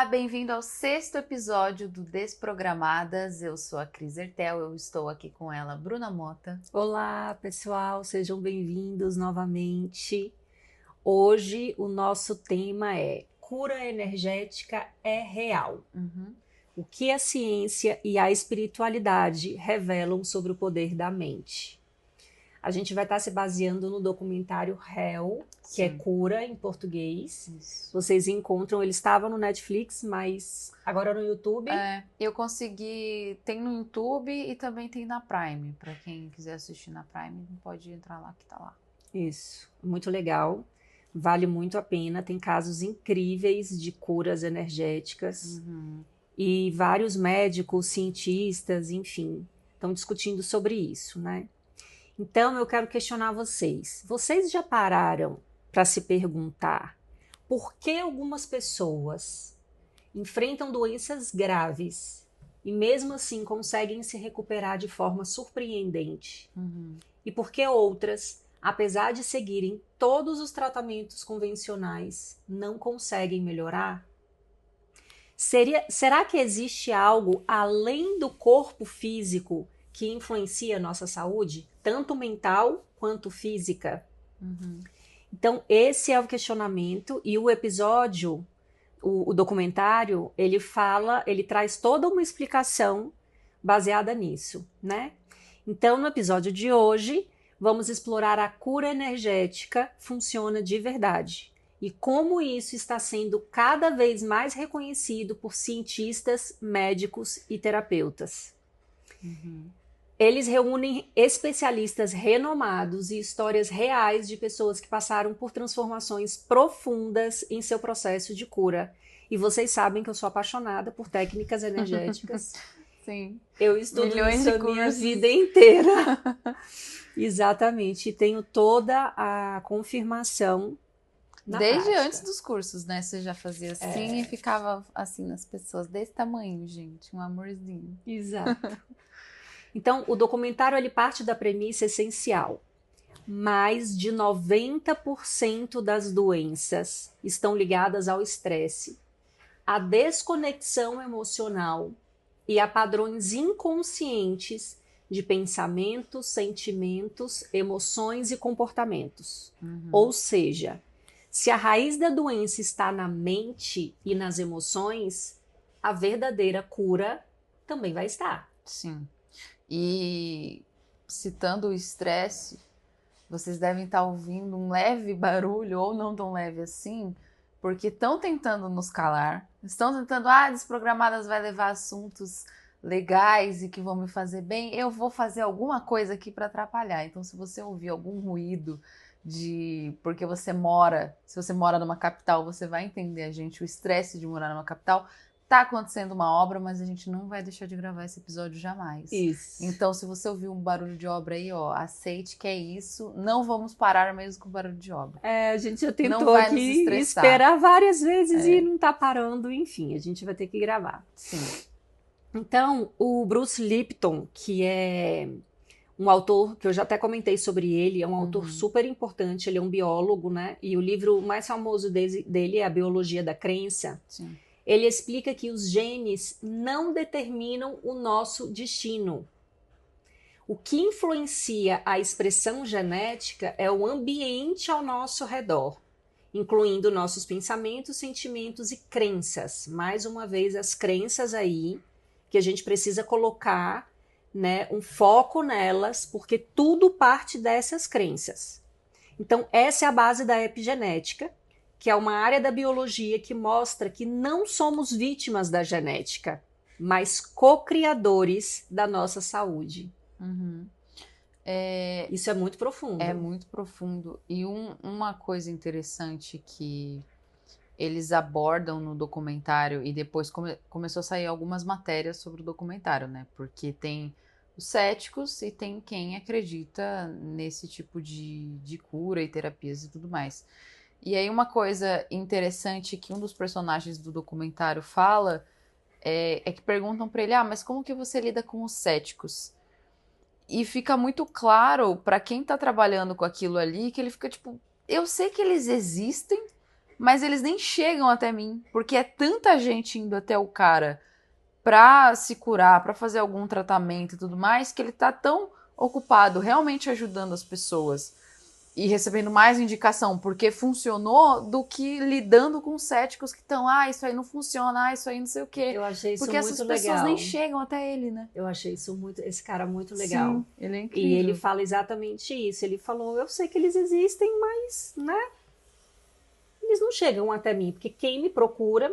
bem-vindo ao 6º episódio do Desprogramadas. Eu sou a Cris Ertel, eu estou aqui com ela, Bruna Mota. Olá, pessoal, sejam bem-vindos novamente. Hoje o nosso tema é cura energética é real. O que a ciência e a espiritualidade revelam sobre o poder da mente. A gente vai estar se baseando no documentário Hell, que é Cura em português. Isso. Vocês encontram, ele estava no Netflix, mas agora no YouTube. Eu consegui, tem no YouTube e também tem na Prime. Para quem quiser assistir na Prime, pode entrar lá que tá lá. Isso, muito legal. Vale muito a pena, tem casos incríveis de curas energéticas. E vários médicos, cientistas, enfim, estão discutindo sobre isso, né? Então, eu quero questionar vocês. Vocês já pararam para se perguntar por que algumas pessoas enfrentam doenças graves e mesmo assim conseguem se recuperar de forma surpreendente? E por que outras, apesar de seguirem todos os tratamentos convencionais, não conseguem melhorar? Será que existe algo além do corpo físico que influencia a nossa saúde, tanto mental quanto física? Então, esse é o questionamento, e o episódio, o documentário, ele traz toda uma explicação baseada nisso, né? Então, no episódio de hoje, vamos explorar a cura energética funciona de verdade e como isso está sendo cada vez mais reconhecido por cientistas, médicos e terapeutas. Eles reúnem especialistas renomados e histórias reais de pessoas que passaram por transformações profundas em seu processo de cura. E vocês sabem que eu sou apaixonada por técnicas energéticas. Sim. Eu estudo Milhões isso de a minha cursos. vida inteira. Exatamente. E tenho toda a confirmação na Desde prática. antes dos cursos, né? Você já fazia assim e ficava assim nas pessoas desse tamanho, gente. Um amorzinho. Exato. Então, o documentário ele parte da premissa essencial. Mais de 90% das doenças estão ligadas ao estresse, à desconexão emocional e a padrões inconscientes de pensamentos, sentimentos, emoções e comportamentos. Ou seja, se a raiz da doença está na mente e nas emoções, a verdadeira cura também vai estar. Sim. E citando o estresse, vocês devem estar ouvindo um leve barulho, ou não tão leve assim, porque estão tentando nos calar, estão tentando, Desprogramadas vai levar assuntos legais e que vão me fazer bem, eu vou fazer alguma coisa aqui para atrapalhar. Então, se você ouvir algum ruído porque se você mora numa capital, você vai entender o estresse de morar numa capital. Tá acontecendo uma obra, mas a gente não vai deixar de gravar esse episódio jamais. Isso. Então, se você ouvir um barulho de obra aí, aceite que é isso. Não vamos parar mesmo com o barulho de obra. A gente já Não tentou vai nos aqui estressar. esperar várias vezes e não tá parando. Enfim, a gente vai ter que gravar. Sim. Então, o Bruce Lipton, que é um autor que eu já até comentei sobre ele, é um autor super importante, ele é um biólogo, né? E o livro mais famoso dele é A Biologia da Crença. Sim. Ele explica que os genes não determinam o nosso destino. O que influencia a expressão genética é o ambiente ao nosso redor, incluindo nossos pensamentos, sentimentos e crenças. Mais uma vez, as crenças aí, que a gente precisa colocar, né, um foco nelas, porque tudo parte dessas crenças. Então, essa é a base da epigenética, que é uma área da biologia que mostra que não somos vítimas da genética, mas co-criadores da nossa saúde. Isso é muito profundo. É muito profundo. E uma coisa interessante que eles abordam no documentário, e depois começou a sair algumas matérias sobre o documentário, né? Porque tem os céticos e tem quem acredita nesse tipo de cura e terapias e tudo mais. E aí uma coisa interessante que um dos personagens do documentário fala é que perguntam pra ele, mas como que você lida com os céticos? E fica muito claro pra quem tá trabalhando com aquilo ali, que ele fica tipo, eu sei que eles existem, mas eles nem chegam até mim, porque é tanta gente indo até o cara pra se curar, pra fazer algum tratamento e tudo mais, que ele tá tão ocupado realmente ajudando as pessoas e recebendo mais indicação porque funcionou, do que lidando com céticos que estão, isso aí não funciona, isso aí não sei o quê. Eu achei isso porque muito essas legal. pessoas nem chegam até ele, né? Eu achei esse cara muito legal. Sim, ele é incrível. E ele fala exatamente isso. Ele falou, eu sei que eles existem, mas, né, eles não chegam até mim, porque quem me procura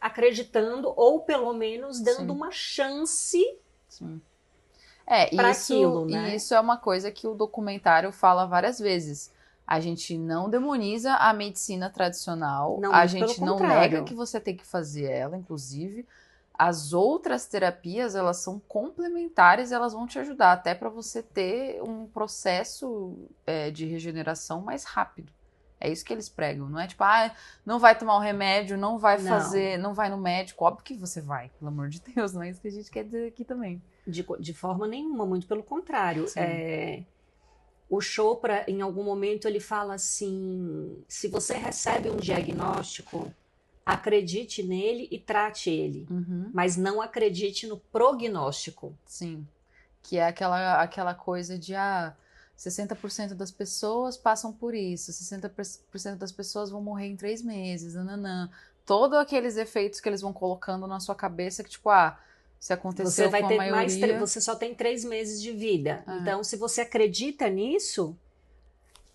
acreditando, ou pelo menos dando uma chance para aquilo, né? E isso é uma coisa que o documentário fala várias vezes. A gente não demoniza a medicina tradicional, Não, a muito gente pelo não contrário. nega que você tem que fazer ela, inclusive. As outras terapias, elas são complementares, elas vão te ajudar até para você ter um processo de regeneração mais rápido. É isso que eles pregam, não é tipo, não vai tomar o remédio, não vai fazer, não vai no médico. Óbvio que você vai, pelo amor de Deus, não é isso que a gente quer dizer aqui também. De forma nenhuma, muito pelo contrário. O Chopra, em algum momento, ele fala assim, se você recebe um diagnóstico, acredite nele e trate ele, mas não acredite no prognóstico. Sim, que é aquela coisa de 60% das pessoas passam por isso, 60% das pessoas vão morrer em 3 meses, nananã. Todos aqueles efeitos que eles vão colocando na sua cabeça que, tipo, se aconteceu você vai com a ter maioria... você só tem 3 meses de vida. Então, se você acredita nisso,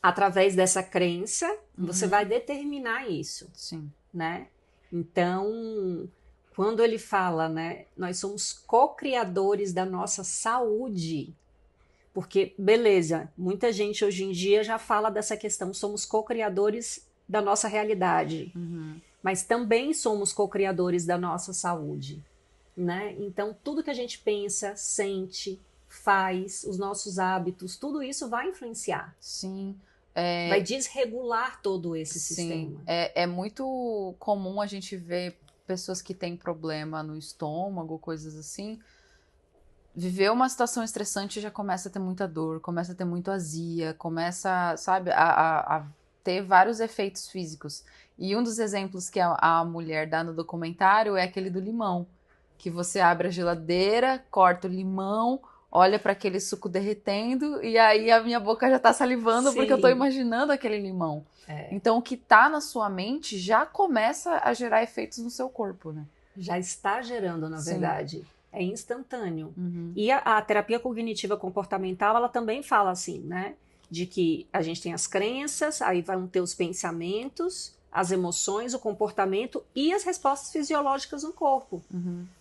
através dessa crença, você vai determinar isso. Sim. Né? Então, quando ele fala, né, nós somos co-criadores da nossa saúde, porque, beleza, muita gente hoje em dia já fala dessa questão, somos co-criadores da nossa realidade, mas também somos co-criadores da nossa saúde, né? Então, tudo que a gente pensa, sente, faz, os nossos hábitos, tudo isso vai influenciar. Sim. Vai desregular todo esse sistema. É muito comum a gente ver pessoas que têm problema no estômago, coisas assim. Viver uma situação estressante já começa a ter muita dor, começa a ter muito azia, começa, sabe, a ter vários efeitos físicos. E um dos exemplos que a mulher dá no documentário é aquele do limão. Que você abre a geladeira, corta o limão, olha para aquele suco derretendo e aí a minha boca já tá salivando porque eu tô imaginando aquele limão. Então o que tá na sua mente já começa a gerar efeitos no seu corpo, né? Já está gerando, na verdade. É instantâneo. E a terapia cognitiva comportamental, ela também fala assim, né? De que a gente tem as crenças, aí vão ter os pensamentos, as emoções, o comportamento e as respostas fisiológicas no corpo.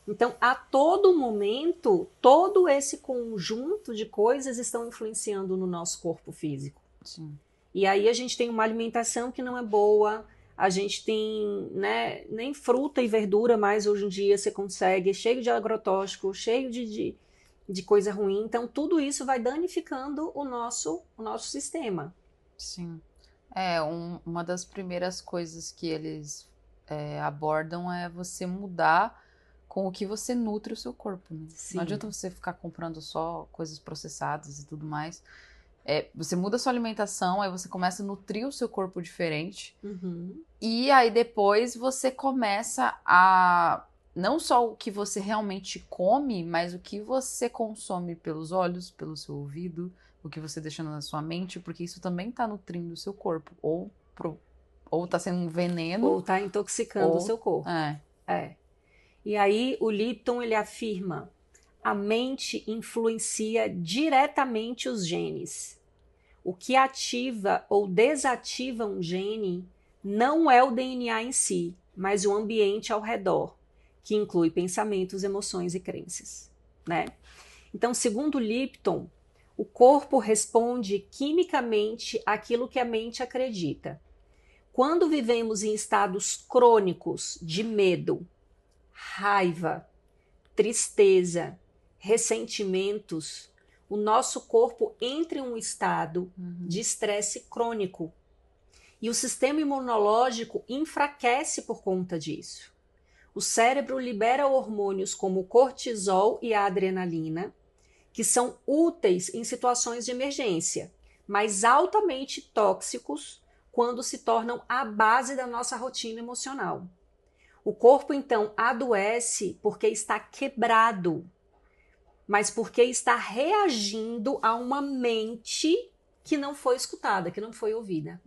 Então, a todo momento, todo esse conjunto de coisas estão influenciando no nosso corpo físico. Sim. E aí a gente tem uma alimentação que não é boa, a gente tem, né, nem fruta e verdura mais hoje em dia você consegue, cheio de agrotóxico, cheio de coisa ruim. Então, tudo isso vai danificando o nosso sistema. Sim. Uma das primeiras coisas que eles abordam é você mudar com o que você nutre o seu corpo. Né? Não adianta você ficar comprando só coisas processadas e tudo mais. Você muda a sua alimentação, aí você começa a nutrir o seu corpo diferente. E aí depois você começa a... Não só o que você realmente come, mas o que você consome pelos olhos, pelo seu ouvido, o que você deixa na sua mente, porque isso também tá nutrindo o seu corpo. Ou tá sendo um veneno. Ou tá intoxicando o seu corpo. E aí o Lipton, ele afirma: a mente influencia diretamente os genes. O que ativa ou desativa um gene não é o DNA em si, mas o ambiente ao redor, que inclui pensamentos, emoções e crenças, né? Então, segundo Lipton, o corpo responde quimicamente àquilo que a mente acredita. Quando vivemos em estados crônicos de medo, raiva, tristeza, ressentimentos, o nosso corpo entra em um estado de estresse crônico. E o sistema imunológico enfraquece por conta disso. O cérebro libera hormônios como o cortisol e a adrenalina, que são úteis em situações de emergência, mas altamente tóxicos quando se tornam a base da nossa rotina emocional. O corpo, então, adoece porque está quebrado, mas porque está reagindo a uma mente que não foi escutada, que não foi ouvida.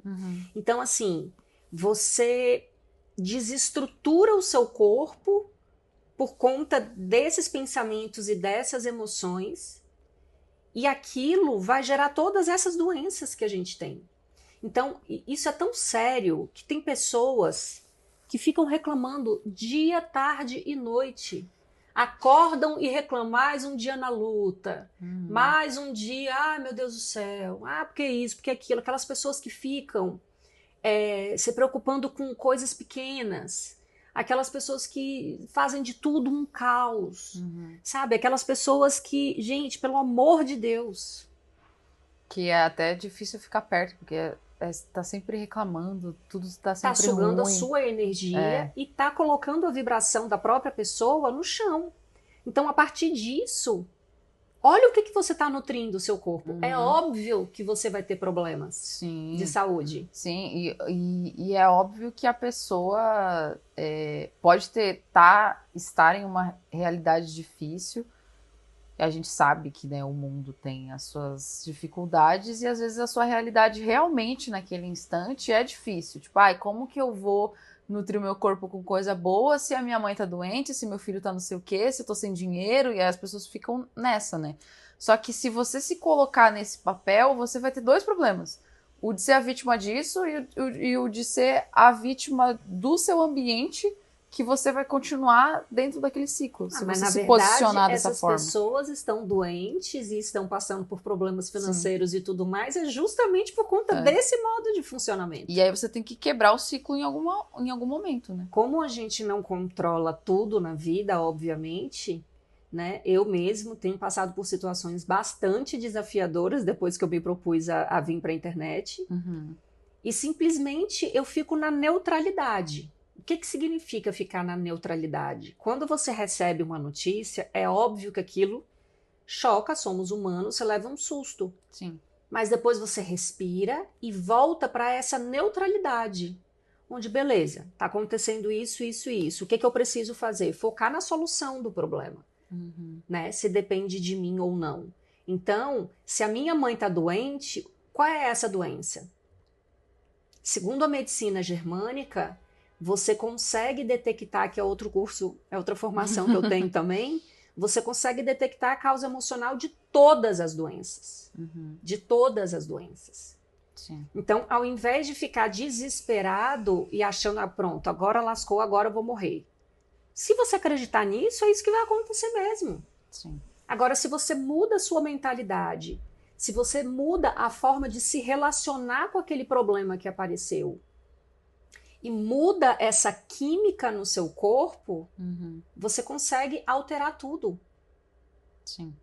Então, assim, você desestrutura o seu corpo por conta desses pensamentos e dessas emoções, e aquilo vai gerar todas essas doenças que a gente tem. Então, isso é tão sério que tem pessoas que ficam reclamando dia, tarde e noite. Acordam e reclamam, mais um dia na luta, mais um dia, ai meu Deus do céu, porque isso, porque aquilo. Aquelas pessoas que ficam se preocupando com coisas pequenas, aquelas pessoas que fazem de tudo um caos, sabe? Aquelas pessoas que, gente, pelo amor de Deus. Que é até difícil ficar perto, porque tá sempre reclamando, tudo tá sempre ruim. Tá sugando a sua energia e tá colocando a vibração da própria pessoa no chão. Então, a partir disso, olha o que você está nutrindo o seu corpo. É óbvio que você vai ter problemas de saúde. Sim, e é óbvio que a pessoa pode estar em uma realidade difícil. E a gente sabe que, né, o mundo tem as suas dificuldades e às vezes a sua realidade realmente naquele instante é difícil. Tipo, como que eu vou nutrir o meu corpo com coisa boa se a minha mãe tá doente, se meu filho tá não sei o quê, se eu tô sem dinheiro, e aí as pessoas ficam nessa, né? Só que se você colocar nesse papel, você vai ter dois problemas. O de ser a vítima disso e o de ser a vítima do seu ambiente, que você vai continuar dentro daquele ciclo, se você se posicionar dessa forma. Essas pessoas estão doentes e estão passando por problemas financeiros e tudo mais, é justamente por conta desse modo de funcionamento. E aí você tem que quebrar o ciclo em algum momento, né? Como a gente não controla tudo na vida, obviamente, né? Eu mesmo tenho passado por situações bastante desafiadoras depois que eu me propus a vir para a internet. E simplesmente eu fico na neutralidade. O que significa ficar na neutralidade? Quando você recebe uma notícia, é óbvio que aquilo choca, somos humanos, você leva um susto. Sim. Mas depois você respira e volta para essa neutralidade. Onde, beleza, está acontecendo isso, isso e isso. O que eu preciso fazer? Focar na solução do problema. Né? Se depende de mim ou não. Então, se a minha mãe está doente, qual é essa doença? Segundo a medicina germânica, você consegue detectar, que é outro curso, é outra formação que eu tenho também, você consegue detectar a causa emocional de todas as doenças. De todas as doenças. Sim. Então, ao invés de ficar desesperado e achando, pronto, agora lascou, agora eu vou morrer. Se você acreditar nisso, é isso que vai acontecer mesmo. Sim. Agora, se você muda a sua mentalidade, se você muda a forma de se relacionar com aquele problema que apareceu, e muda essa química no seu corpo, você consegue alterar tudo. Sim.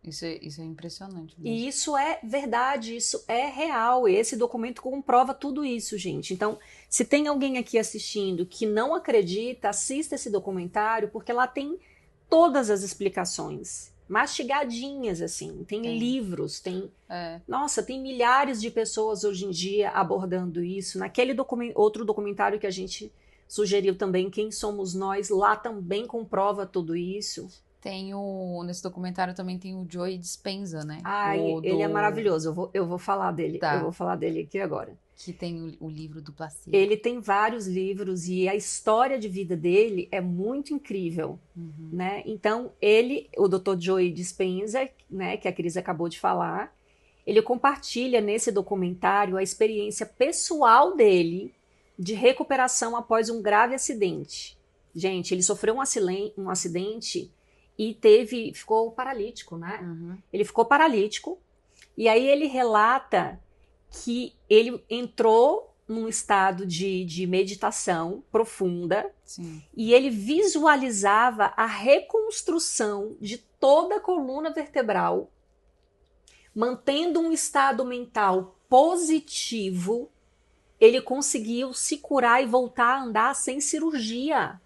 Isso é impressionante mesmo. E isso é verdade, isso é real. Esse documento comprova tudo isso, gente. Então, se tem alguém aqui assistindo que não acredita, assista esse documentário, porque lá tem todas as explicações. Mastigadinhas, assim. Tem livros, tem... Nossa, tem milhares de pessoas hoje em dia abordando isso. Naquele outro documentário que a gente sugeriu também, Quem Somos Nós, lá também comprova tudo isso. Nesse documentário também tem o Joe Dispenza, né? Ele é maravilhoso. Eu vou falar dele. Tá. Eu vou falar dele aqui agora. Que tem o livro do placebo. Ele tem vários livros e a história de vida dele é muito incrível, né? Então, o Dr. Joe Dispenza, né, que a Cris acabou de falar, ele compartilha nesse documentário a experiência pessoal dele de recuperação após um grave acidente. Gente, ele sofreu um acidente e ficou paralítico, né? Ele ficou paralítico e aí ele relata que ele entrou num estado de meditação profunda. Sim. E ele visualizava a reconstrução de toda a coluna vertebral, mantendo um estado mental positivo. Ele conseguiu se curar e voltar a andar sem cirurgia.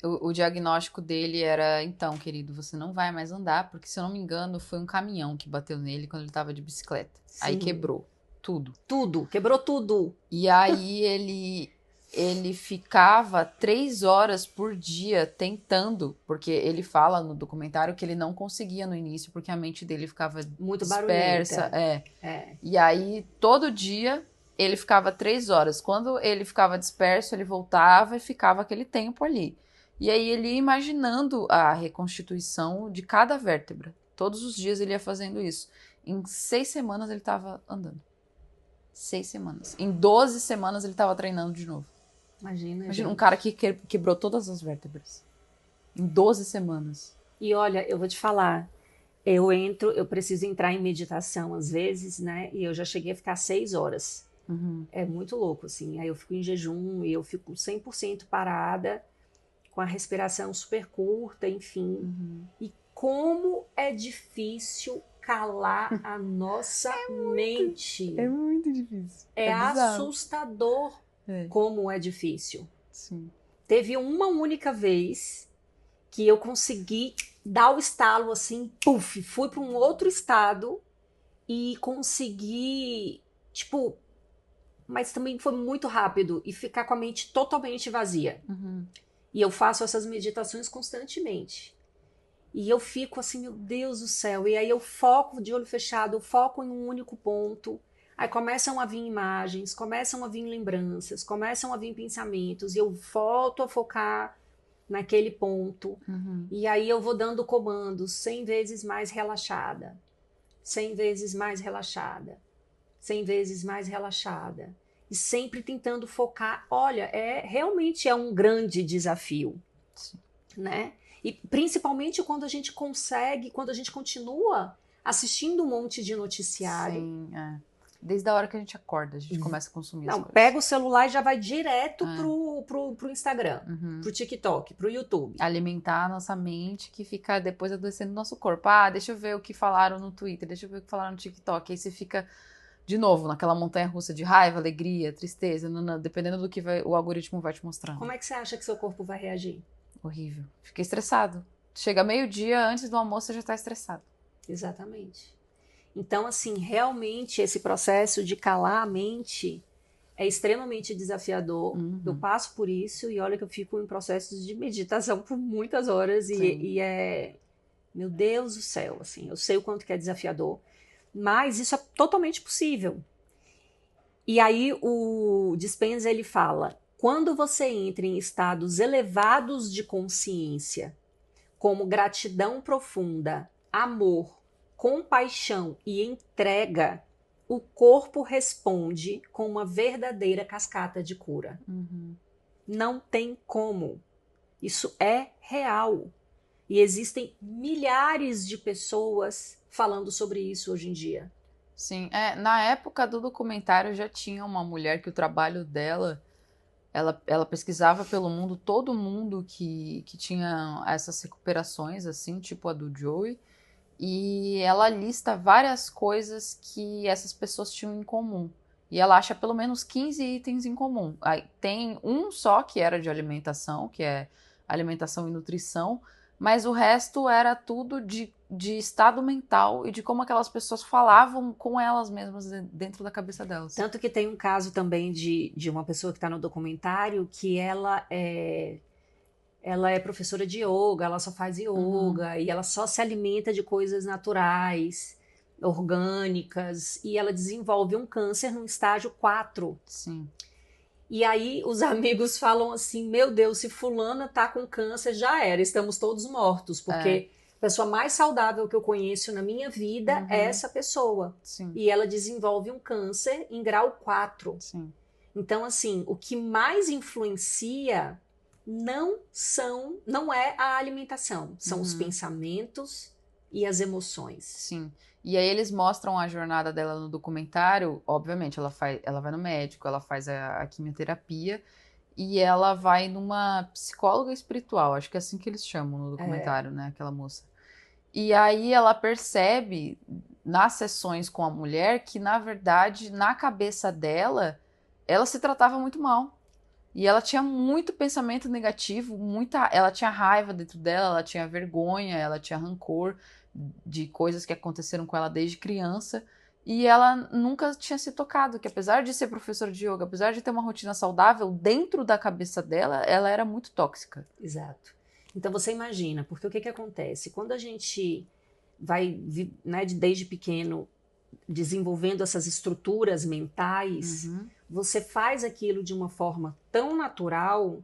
O diagnóstico dele era, então, querido, você não vai mais andar, porque, se eu não me engano, foi um caminhão que bateu nele quando ele estava de bicicleta. Sim. Aí quebrou. Tudo. Tudo, quebrou tudo. E aí ele ficava 3 horas por dia tentando, porque ele fala no documentário que ele não conseguia no início, porque a mente dele ficava Muito dispersa. barulhenta. E aí, todo dia, ele ficava 3 horas. Quando ele ficava disperso, ele voltava e ficava aquele tempo ali. E aí ele ia imaginando a reconstituição de cada vértebra. Todos os dias ele ia fazendo isso. Em 6 semanas ele estava andando. 6 semanas. Em 12 semanas ele estava treinando de novo. Imagina um cara que quebrou todas as vértebras. Em 12 semanas. E olha, eu vou te falar, eu preciso entrar em meditação às vezes, né? E eu já cheguei a ficar 6 horas. É muito louco, assim. Aí eu fico em jejum e eu fico 100% parada, com a respiração super curta, enfim. E como é difícil calar a nossa mente. É muito difícil. É assustador como é difícil. Sim. Teve uma única vez que eu consegui dar o estalo assim, puf, fui para um outro estado e consegui, tipo, mas também foi muito rápido e ficar com a mente totalmente vazia. E eu faço essas meditações constantemente. E eu fico assim, meu Deus do céu. E aí eu foco de olho fechado, eu foco em um único ponto. Aí começam a vir imagens, começam a vir lembranças, começam a vir pensamentos. E eu volto a focar naquele ponto. E aí eu vou dando comandos 100 vezes mais relaxada. 100 vezes mais relaxada. 100 vezes mais relaxada. E sempre tentando focar. Olha, realmente é um grande desafio. Sim. Né? E principalmente quando a gente consegue, quando a gente continua assistindo um monte de noticiário. Sim, Desde a hora que a gente acorda, a gente começa a consumir as coisas. Pega o celular e já vai direto pro Instagram, pro TikTok, pro YouTube. Alimentar a nossa mente que fica depois adoecendo o nosso corpo. Deixa eu ver o que falaram no Twitter, deixa eu ver o que falaram no TikTok. Aí você fica, de novo, naquela montanha-russa de raiva, alegria, tristeza, dependendo do que o algoritmo vai te mostrando. Como é que você acha que seu corpo vai reagir? Horrível. Fiquei estressado. Chega meio-dia, antes do almoço, você já tá estressado. Exatamente. Então, assim, realmente esse processo de calar a mente é extremamente desafiador. Eu passo por isso e olha que eu fico em processos de meditação por muitas horas e é... Meu Deus do céu, assim, eu sei o quanto que é desafiador, mas isso é totalmente possível. E aí o Dispenza, ele fala, quando você entra em estados elevados de consciência, como gratidão profunda, amor, compaixão e entrega, o corpo responde com uma verdadeira cascata de cura. Não tem como. Isso é real. E existem milhares de pessoas falando sobre isso hoje em dia. Sim, na época do documentário já tinha uma mulher que o trabalho dela, ela pesquisava pelo mundo, todo mundo que tinha essas recuperações, assim, tipo a do Joey, e ela lista várias coisas que essas pessoas tinham em comum. E ela acha pelo menos 15 itens em comum. Aí tem um só que era de alimentação, que é alimentação e nutrição, mas o resto era tudo de estado mental e de como aquelas pessoas falavam com elas mesmas dentro da cabeça delas. Tanto que tem um caso também de uma pessoa que está no documentário que ela é professora de yoga, ela só faz yoga e ela só se alimenta de coisas naturais, orgânicas, e ela desenvolve um câncer no estágio 4. Sim. E aí os amigos falam assim, meu Deus, se fulana tá com câncer, já era, estamos todos mortos, porque a pessoa mais saudável que eu conheço na minha vida é essa pessoa. Sim. E ela desenvolve um câncer em grau 4. Sim. Então, assim, o que mais influencia não é a alimentação, são os pensamentos e as emoções. Sim. E aí eles mostram a jornada dela no documentário. Obviamente, ela vai no médico, ela faz a quimioterapia e ela vai numa psicóloga espiritual, acho que é assim que eles chamam no documentário, né, aquela moça. E aí ela percebe nas sessões com a mulher que, na verdade, na cabeça dela, ela se tratava muito mal. E ela tinha muito pensamento negativo, ela tinha raiva dentro dela, ela tinha vergonha, ela tinha rancor de coisas que aconteceram com ela desde criança. E ela nunca tinha se tocado, que apesar de ser professora de yoga, apesar de ter uma rotina saudável, dentro da cabeça dela, ela era muito tóxica. Exato. Então você imagina, porque o que acontece? Quando a gente vai, né, desde pequeno, desenvolvendo essas estruturas mentais, você faz aquilo de uma forma tão natural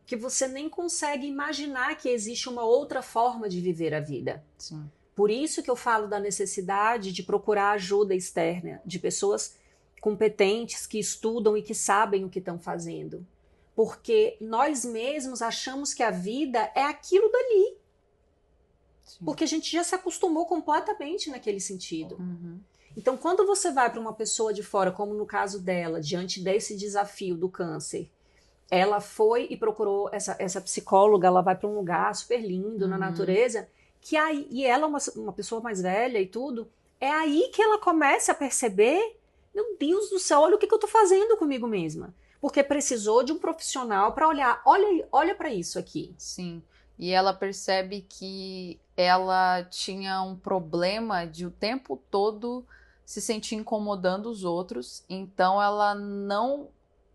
que você nem consegue imaginar que existe uma outra forma de viver a vida. Sim. Por isso que eu falo da necessidade de procurar ajuda externa, de pessoas competentes que estudam e que sabem o que estão fazendo. Porque nós mesmos achamos que a vida é aquilo dali. Sim. Porque a gente já se acostumou completamente naquele sentido. Então, quando você vai para uma pessoa de fora, como no caso dela, diante desse desafio do câncer, ela foi e procurou essa psicóloga, ela vai para um lugar super lindo na natureza, que aí, e ela uma pessoa mais velha e tudo, é aí que ela começa a perceber, meu Deus do céu, olha o que eu estou fazendo comigo mesma. Porque precisou de um profissional para olhar, olha para isso aqui. Sim, e ela percebe que ela tinha um problema de o tempo todo se sentir incomodando os outros, então ela não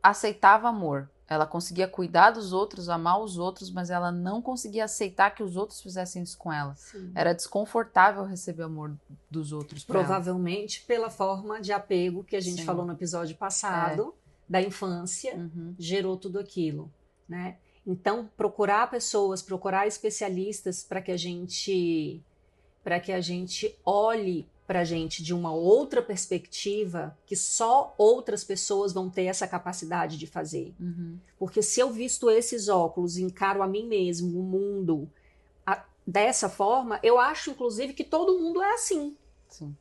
aceitava amor. Ela conseguia cuidar dos outros, amar os outros, mas ela não conseguia aceitar que os outros fizessem isso com ela. Sim. Era desconfortável receber amor dos outros. Provavelmente pela forma de apego que a gente falou no episódio passado, da infância, gerou tudo aquilo, né? Então, procurar pessoas, procurar especialistas para que a gente olhe para a gente de uma outra perspectiva que só outras pessoas vão ter essa capacidade de fazer. Porque se eu visto esses óculos e encaro a mim mesmo, o mundo, dessa forma, eu acho, inclusive, que todo mundo é assim. Sim.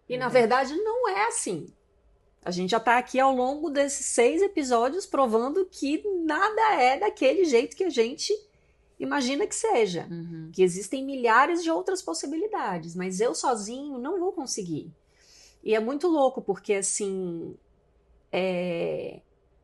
E, na verdade, não é assim. A gente já está aqui ao longo desses 6 episódios provando que nada é daquele jeito que a gente imagina que seja. Que existem milhares de outras possibilidades, mas eu sozinho não vou conseguir. E é muito louco, porque assim,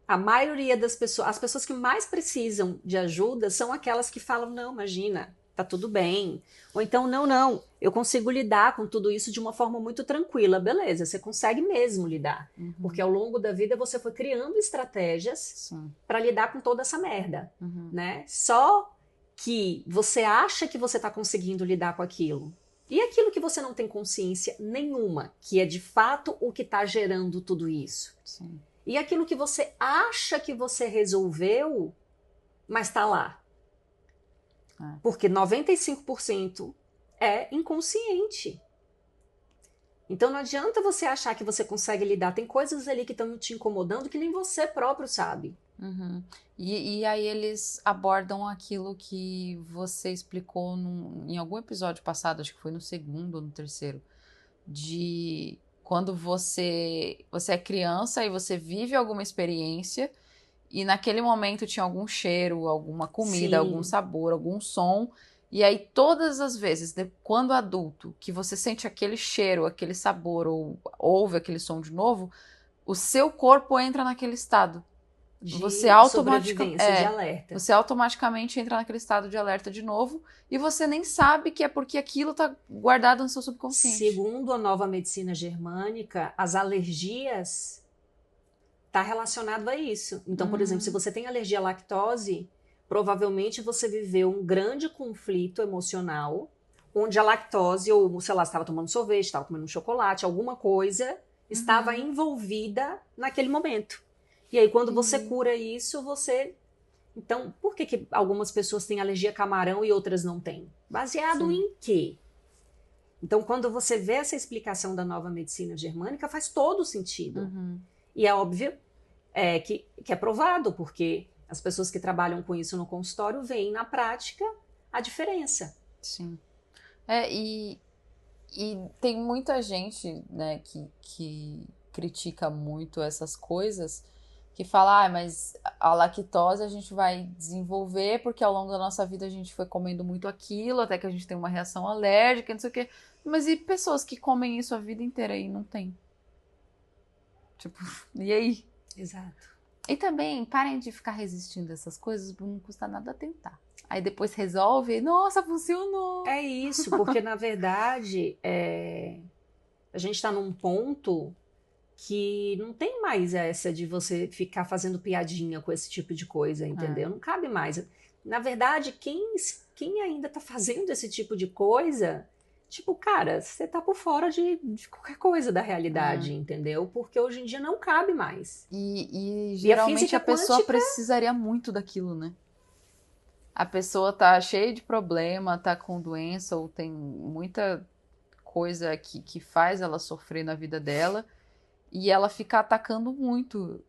a maioria das pessoas, as pessoas que mais precisam de ajuda são aquelas que falam, não, imagina, tá tudo bem. Ou então, não, eu consigo lidar com tudo isso de uma forma muito tranquila. Beleza, você consegue mesmo lidar. Porque ao longo da vida você foi criando estratégias para lidar com toda essa merda, né? Só que você acha que você está conseguindo lidar com aquilo. E aquilo que você não tem consciência nenhuma, que é de fato o que está gerando tudo isso. Sim. E aquilo que você acha que você resolveu, mas está lá. Porque 95% é inconsciente. Então não adianta você achar que você consegue lidar. Tem coisas ali que estão te incomodando que nem você próprio sabe. E aí eles abordam aquilo que você explicou em algum episódio passado, acho que foi no segundo ou no terceiro, de quando você é criança e você vive alguma experiência e naquele momento tinha algum cheiro, alguma comida, algum sabor, algum som, e aí todas as vezes, quando adulto, que você sente aquele cheiro, aquele sabor ou ouve aquele som de novo, o seu corpo entra naquele estado. De sobrevivência, de alerta. Você automaticamente entra naquele estado de alerta de novo e você nem sabe que é porque aquilo está guardado no seu subconsciente. Segundo a nova medicina germânica, as alergias está relacionado a isso. Então, por exemplo, se você tem alergia à lactose, provavelmente você viveu um grande conflito emocional, onde a lactose, ou sei lá, você estava tomando sorvete, estava comendo um chocolate, alguma coisa estava envolvida naquele momento. E aí, quando você cura isso, você... Então, por que algumas pessoas têm alergia a camarão e outras não têm? Baseado em quê? Então, quando você vê essa explicação da nova medicina germânica, faz todo sentido. E é óbvio que é provado, porque as pessoas que trabalham com isso no consultório veem na prática a diferença. Sim. E tem muita gente, né, que critica muito essas coisas, que fala, mas a lactose a gente vai desenvolver porque ao longo da nossa vida a gente foi comendo muito aquilo, até que a gente tem uma reação alérgica, não sei o quê. Mas e pessoas que comem isso a vida inteira e não tem? Tipo, e aí? Exato. E também, parem de ficar resistindo a essas coisas, não custa nada tentar. Aí depois resolve, nossa, funcionou. É isso, porque na verdade, A gente está num ponto que não tem mais essa de você ficar fazendo piadinha com esse tipo de coisa, entendeu? Não cabe mais. Na verdade, quem ainda tá fazendo esse tipo de coisa, tipo, cara, você tá por fora de qualquer coisa da realidade, entendeu? Porque hoje em dia não cabe mais. E E a geralmente física a pessoa quântica... precisaria muito daquilo, né? A pessoa tá cheia de problema, tá com doença ou tem muita coisa que faz ela sofrer na vida dela e ela fica atacando muito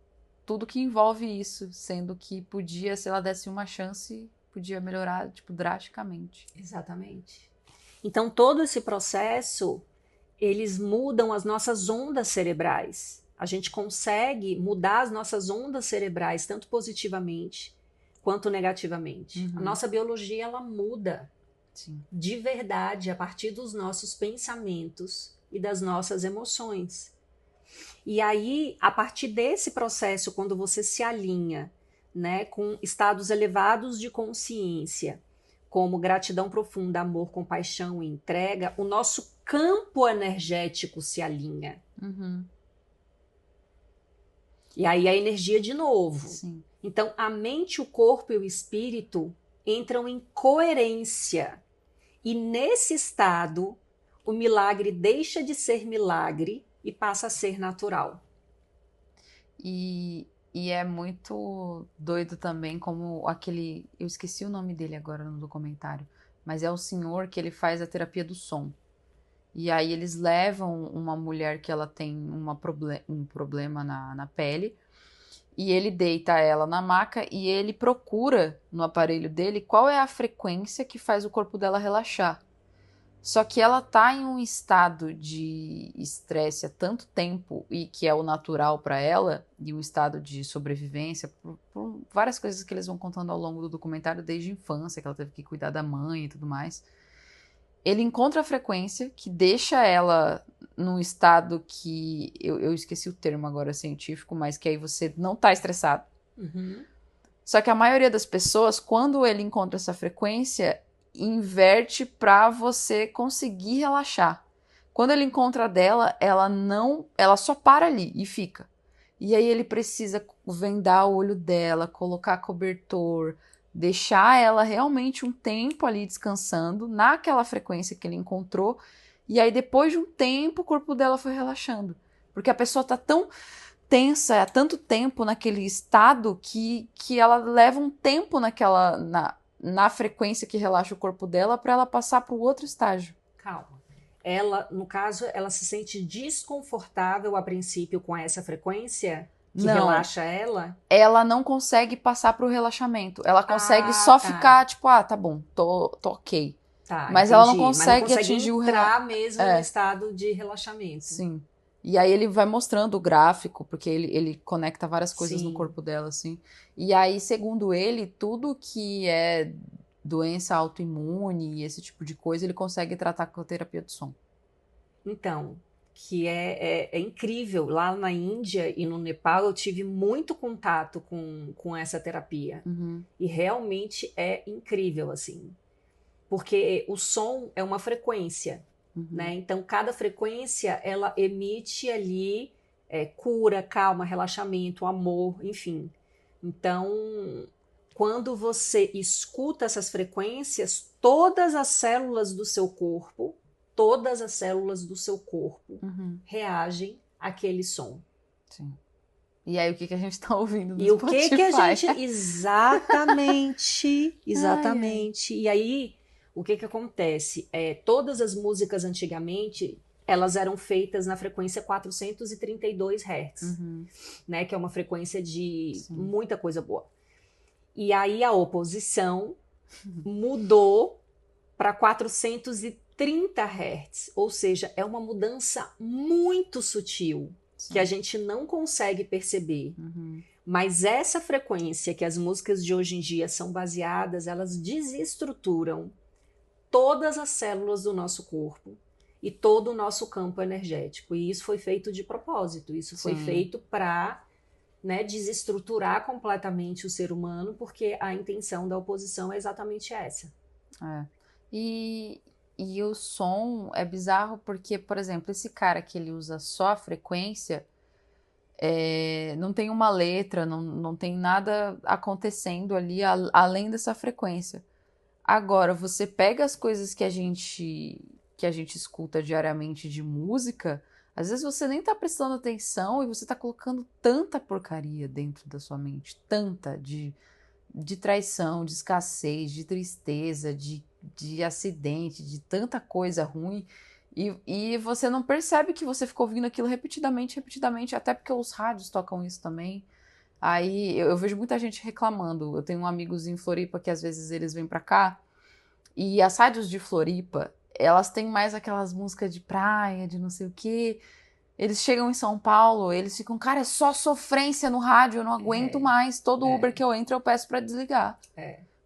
tudo que envolve isso, sendo que podia, se ela desse uma chance, podia melhorar, tipo, drasticamente. Exatamente. Então, todo esse processo, eles mudam as nossas ondas cerebrais. A gente consegue mudar as nossas ondas cerebrais, tanto positivamente quanto negativamente. A nossa biologia, ela muda. Sim. De verdade, a partir dos nossos pensamentos e das nossas emoções. E aí, a partir desse processo, quando você se alinha, né, com estados elevados de consciência, como gratidão profunda, amor, compaixão e entrega, o nosso campo energético se alinha. E aí a energia de novo. Sim. Então, a mente, o corpo e o espírito entram em coerência. E nesse estado, o milagre deixa de ser milagre e passa a ser natural. E é muito doido também como aquele... Eu esqueci o nome dele agora no documentário, mas é o senhor que ele faz a terapia do som. E aí eles levam uma mulher que ela tem um problema na pele e ele deita ela na maca e ele procura no aparelho dele qual é a frequência que faz o corpo dela relaxar. Só que ela tá em um estado de estresse há tanto tempo e que é o natural para ela, e um estado de sobrevivência, por várias coisas que eles vão contando ao longo do documentário, desde a infância, que ela teve que cuidar da mãe e tudo mais. Ele encontra a frequência que deixa ela num estado que... Eu esqueci o termo agora científico, mas que aí você não tá estressado. Só que a maioria das pessoas, quando ele encontra essa frequência, inverte para você conseguir relaxar. Quando ele encontra a dela, ela só para ali e fica. E aí ele precisa vendar o olho dela, colocar cobertor, deixar ela realmente um tempo ali descansando naquela frequência que ele encontrou. E aí depois de um tempo o corpo dela foi relaxando. Porque a pessoa tá tão tensa há tanto tempo naquele estado que ela leva um tempo na frequência que relaxa o corpo dela para ela passar para o outro estágio. Calma. Ela, no caso, ela se sente desconfortável a princípio com essa frequência que relaxa ela? Ela não consegue passar para o relaxamento. Ela consegue só ficar tipo, tá bom, tô ok. Tá, mas entendi. ela não consegue Mas não atingir o entrar mesmo no estado de relaxamento. Sim. E aí ele vai mostrando o gráfico, porque ele conecta várias coisas no corpo dela, assim. E aí, segundo ele, tudo que é doença autoimune e esse tipo de coisa, ele consegue tratar com a terapia do som. Então, que é incrível. Lá na Índia e no Nepal, eu tive muito contato com essa terapia. E realmente é incrível, assim. Porque o som é uma frequência. Né? Então, cada frequência, ela emite ali cura, calma, relaxamento, amor, enfim. Então, quando você escuta essas frequências, todas as células do seu corpo reagem àquele som. Sim. E aí, o que a gente tá ouvindo no e Spotify? O que a gente... Exatamente. Ai. E aí... O que acontece? Todas as músicas antigamente, elas eram feitas na frequência 432 Hz, né? Que é uma frequência de muita coisa boa. E aí a oposição mudou para 430 Hz, ou seja, é uma mudança muito sutil, que a gente não consegue perceber. Mas essa frequência que as músicas de hoje em dia são baseadas, elas desestruturam todas as células do nosso corpo e todo o nosso campo energético. E isso foi feito de propósito. Isso foi feito para, né, desestruturar completamente o ser humano, porque a intenção da oposição é exatamente essa. E E o som é bizarro porque, por exemplo, esse cara que ele usa só a frequência, não tem uma letra, não tem nada acontecendo ali além dessa frequência. Agora, você pega as coisas que a gente escuta diariamente de música, às vezes você nem tá prestando atenção e você tá colocando tanta porcaria dentro da sua mente, tanta de traição, de escassez, de tristeza, de acidente, de tanta coisa ruim. E você não percebe que você ficou ouvindo aquilo repetidamente, repetidamente, até porque os rádios tocam isso também. Aí eu vejo muita gente reclamando. Eu tenho amigos em Floripa que às vezes eles vêm pra cá. E as rádios de Floripa, elas têm mais aquelas músicas de praia, de não sei o quê. Eles chegam em São Paulo, eles ficam, cara, é só sofrência no rádio, eu não aguento mais. Todo Uber que eu entro, eu peço pra desligar.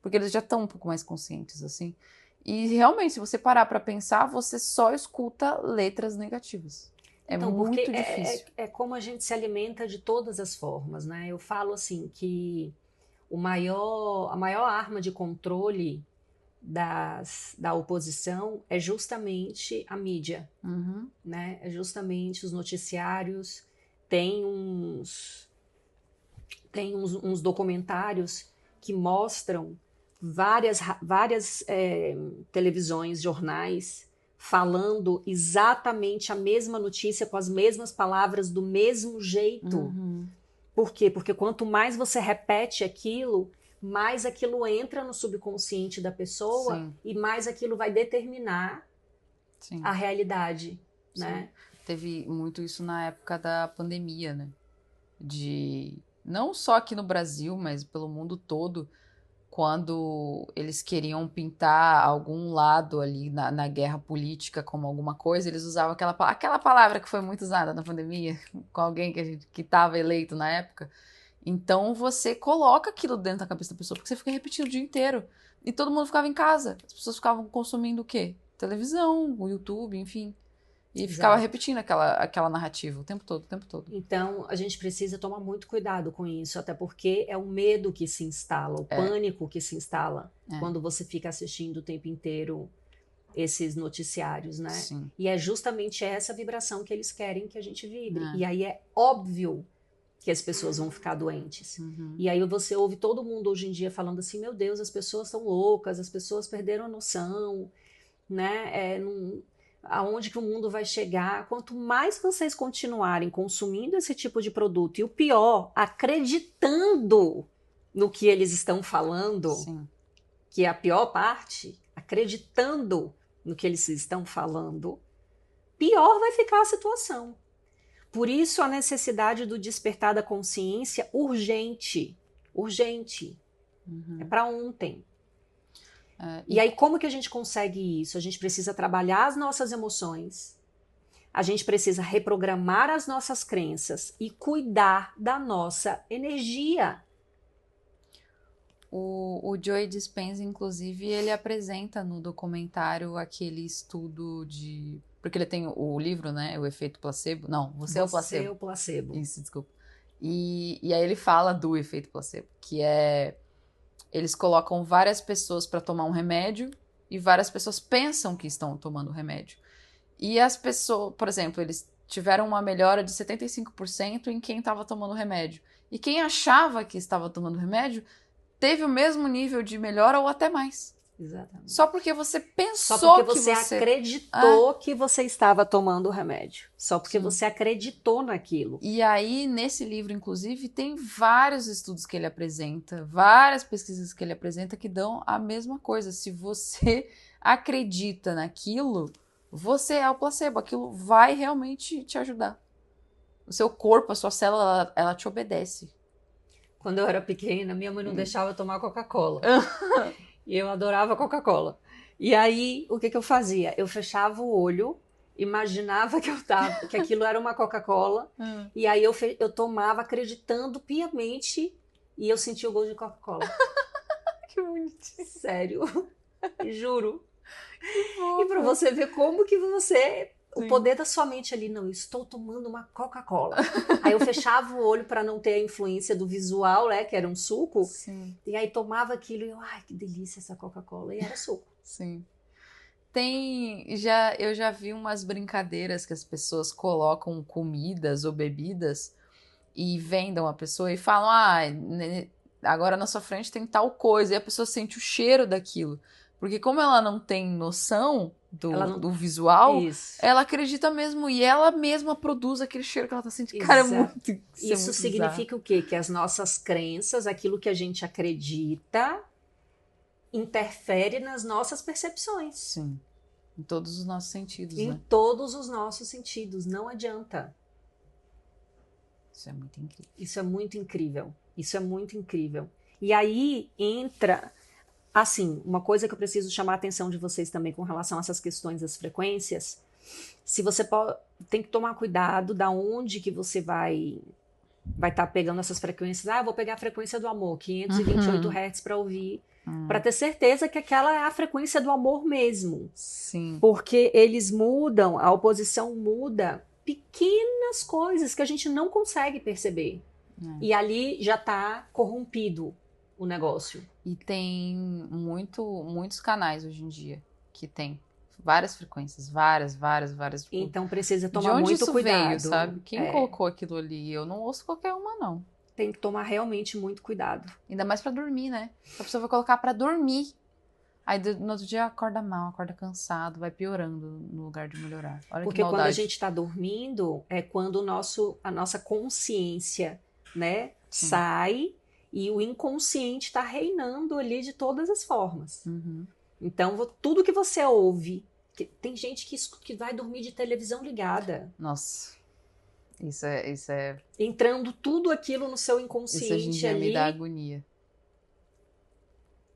Porque eles já estão um pouco mais conscientes, assim. E realmente, se você parar pra pensar, você só escuta letras negativas. Então, muito difícil. É como a gente se alimenta de todas as formas, né? Eu falo assim que a maior arma de controle da oposição é justamente a mídia, né? É justamente os noticiários. Tem uns documentários que mostram várias televisões, jornais, falando exatamente a mesma notícia com as mesmas palavras do mesmo jeito. Por quê? Porque quanto mais você repete aquilo, mais aquilo entra no subconsciente da pessoa e mais aquilo vai determinar a realidade, né? Teve muito isso na época da pandemia, né? Não só aqui no Brasil, mas pelo mundo todo, quando eles queriam pintar algum lado ali na guerra política como alguma coisa, eles usavam aquela palavra que foi muito usada na pandemia, com alguém que estava eleito na época. Então você coloca aquilo dentro da cabeça da pessoa, porque você fica repetindo o dia inteiro. E todo mundo ficava em casa. As pessoas ficavam consumindo o quê? Televisão, o YouTube, enfim. E ficava repetindo aquela narrativa o tempo todo, o tempo todo. Então, a gente precisa tomar muito cuidado com isso, até porque é o medo que se instala, o pânico que se instala quando você fica assistindo o tempo inteiro esses noticiários, né? Sim. E é justamente essa vibração que eles querem que a gente vibre. E aí é óbvio que as pessoas vão ficar doentes. E aí você ouve todo mundo hoje em dia falando assim, meu Deus, as pessoas estão loucas, as pessoas perderam a noção, né? Aonde que o mundo vai chegar? Quanto mais vocês continuarem consumindo esse tipo de produto, e o pior, acreditando no que eles estão falando, que é a pior parte, acreditando no que eles estão falando, pior vai ficar a situação. Por isso a necessidade do despertar da consciência urgente. É para ontem. E aí como que a gente consegue isso? A gente precisa trabalhar as nossas emoções, a gente precisa reprogramar as nossas crenças e cuidar da nossa energia. O Joe Dispenza, inclusive, ele apresenta no documentário aquele estudo de... Porque ele tem o livro, né? O Efeito Placebo. Não, Você é o Placebo. Você é o placebo. Isso, desculpa. E aí ele fala do efeito placebo, que é... Eles colocam várias pessoas para tomar um remédio e várias pessoas pensam que estão tomando o remédio. E as pessoas, por exemplo, eles tiveram uma melhora de 75% em quem estava tomando o remédio. E quem achava que estava tomando o remédio teve o mesmo nível de melhora ou até mais. Exatamente. Só porque você pensou Só porque que você acreditou que você estava tomando o remédio. Só porque você acreditou naquilo. E aí, nesse livro, inclusive, tem vários estudos que ele apresenta, várias pesquisas que ele apresenta que dão a mesma coisa. Se você acredita naquilo, você é o placebo. Aquilo vai realmente te ajudar. O seu corpo, a sua célula, ela te obedece. Quando eu era pequena, minha mãe não deixava eu tomar Coca-Cola. E eu adorava Coca-Cola. E aí, o que eu fazia? Eu fechava o olho, imaginava que aquilo era uma Coca-Cola, e aí eu tomava acreditando piamente, e eu sentia o gosto de Coca-Cola. Que bonitinho. Sério. Juro. E para você ver como que o poder da sua mente ali, não, eu estou tomando uma Coca-Cola. Aí eu fechava o olho para não ter a influência do visual, né, que era um suco. Sim. E aí tomava aquilo e eu, ai, que delícia essa Coca-Cola. E era suco. Sim. Eu já vi umas brincadeiras que as pessoas colocam comidas ou bebidas e vendam a pessoa e falam, agora na sua frente tem tal coisa, e a pessoa sente o cheiro daquilo. Porque como ela não tem noção do visual, Isso. ela acredita mesmo, e ela mesma produz aquele cheiro que ela tá sentindo. Cara, Isso significa o quê? Que as nossas crenças, aquilo que a gente acredita, interfere nas nossas percepções. Sim. Em todos os nossos sentidos, Em né? todos os nossos sentidos. Não adianta. Isso é muito incrível. Isso é muito incrível. Isso é muito incrível. E aí entra... Assim, uma coisa que eu preciso chamar a atenção de vocês também com relação a essas questões das frequências, se você tem que tomar cuidado da onde que você vai estar pegando essas frequências. Eu vou pegar a frequência do amor, 528 Hz para ouvir, para ter certeza que aquela é a frequência do amor mesmo. Sim. Porque eles mudam, a oposição muda pequenas coisas que a gente não consegue perceber. E ali já está corrompido o negócio. E tem muitos canais hoje em dia que tem várias frequências, várias. Então precisa tomar muito cuidado. Veio, sabe? Quem colocou aquilo ali? Eu não ouço qualquer uma, não. Tem que tomar realmente muito cuidado. Ainda mais pra dormir, né? A pessoa vai colocar pra dormir. Aí no outro dia acorda mal, acorda cansado, vai piorando no lugar de melhorar. Olha porque que maldade. Quando a gente tá dormindo, é quando a nossa consciência, né, sai e o inconsciente está reinando ali de todas as formas. Então, tudo que você ouve, tem gente que vai dormir de televisão ligada. Nossa, isso é... Entrando tudo aquilo no seu inconsciente isso hoje em dia ali. me dá agonia.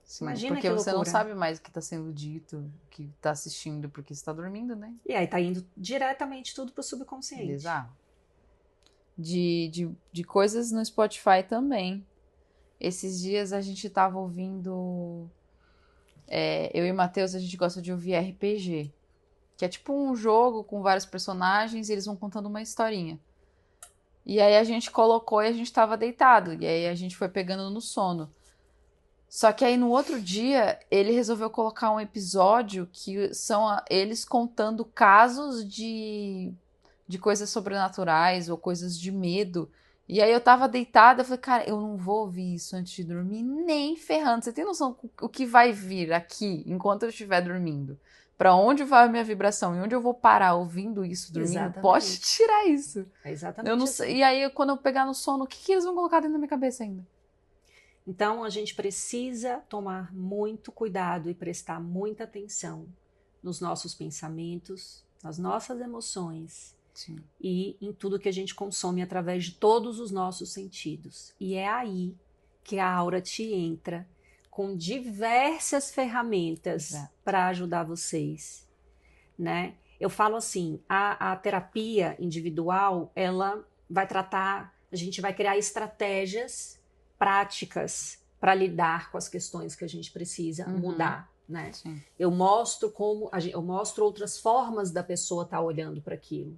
Sim, imagina porque que você loucura. não sabe mais o que está sendo dito, o que está assistindo, porque você está dormindo, né? E aí tá indo diretamente tudo pro subconsciente. Bizarro. De coisas no Spotify também. Esses dias a gente tava ouvindo... eu e o Matheus, a gente gosta de ouvir RPG. Que é tipo um jogo com vários personagens e eles vão contando uma historinha. E aí a gente colocou e a gente tava deitado. E aí a gente foi pegando no sono. Só que aí no outro dia ele resolveu colocar um episódio que são eles contando casos de coisas sobrenaturais ou coisas de medo. E aí eu tava deitada, eu falei, cara, eu não vou ouvir isso antes de dormir, nem ferrando. Você tem noção o que vai vir aqui enquanto eu estiver dormindo? Pra onde vai a minha vibração? E onde eu vou parar ouvindo isso dormindo? Exatamente. Pode tirar isso. É exatamente eu não assim. sei. E aí, quando eu pegar no sono, o que eles vão colocar dentro da minha cabeça ainda? Então, a gente precisa tomar muito cuidado e prestar muita atenção nos nossos pensamentos, nas nossas emoções. Sim. E em tudo que a gente consome através de todos os nossos sentidos. E é aí que a Aura te entra com diversas ferramentas para ajudar vocês, né? Eu falo assim, a terapia individual, ela vai tratar, a gente vai criar estratégias práticas para lidar com as questões que a gente precisa mudar, né? Sim. Eu mostro eu mostro outras formas da pessoa estar olhando para aquilo.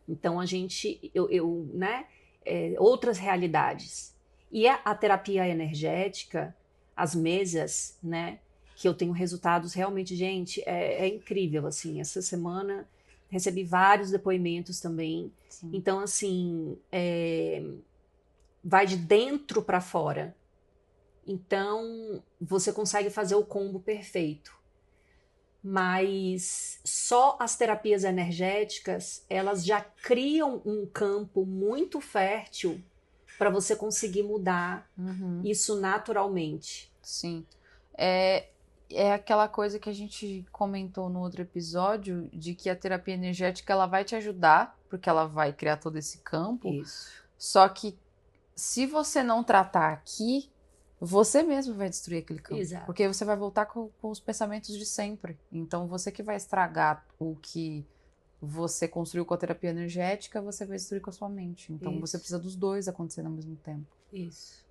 Então outras realidades. E a terapia energética, as mesas, né, que eu tenho resultados realmente, gente, é incrível, assim. Essa semana recebi vários depoimentos também. Sim. Então, assim, vai de dentro para fora. Então, você consegue fazer o combo perfeito. Mas só as terapias energéticas, elas já criam um campo muito fértil para você conseguir mudar isso naturalmente. Sim. É aquela coisa que a gente comentou no outro episódio, de que a terapia energética ela vai te ajudar, porque ela vai criar todo esse campo. Isso. Só que se você não tratar aqui, você mesmo vai destruir aquele campo. Exato. Porque você vai voltar com os pensamentos de sempre. Então, você que vai estragar o que você construiu com a terapia energética, você vai destruir com a sua mente. Então, você precisa dos dois acontecendo ao mesmo tempo. Isso.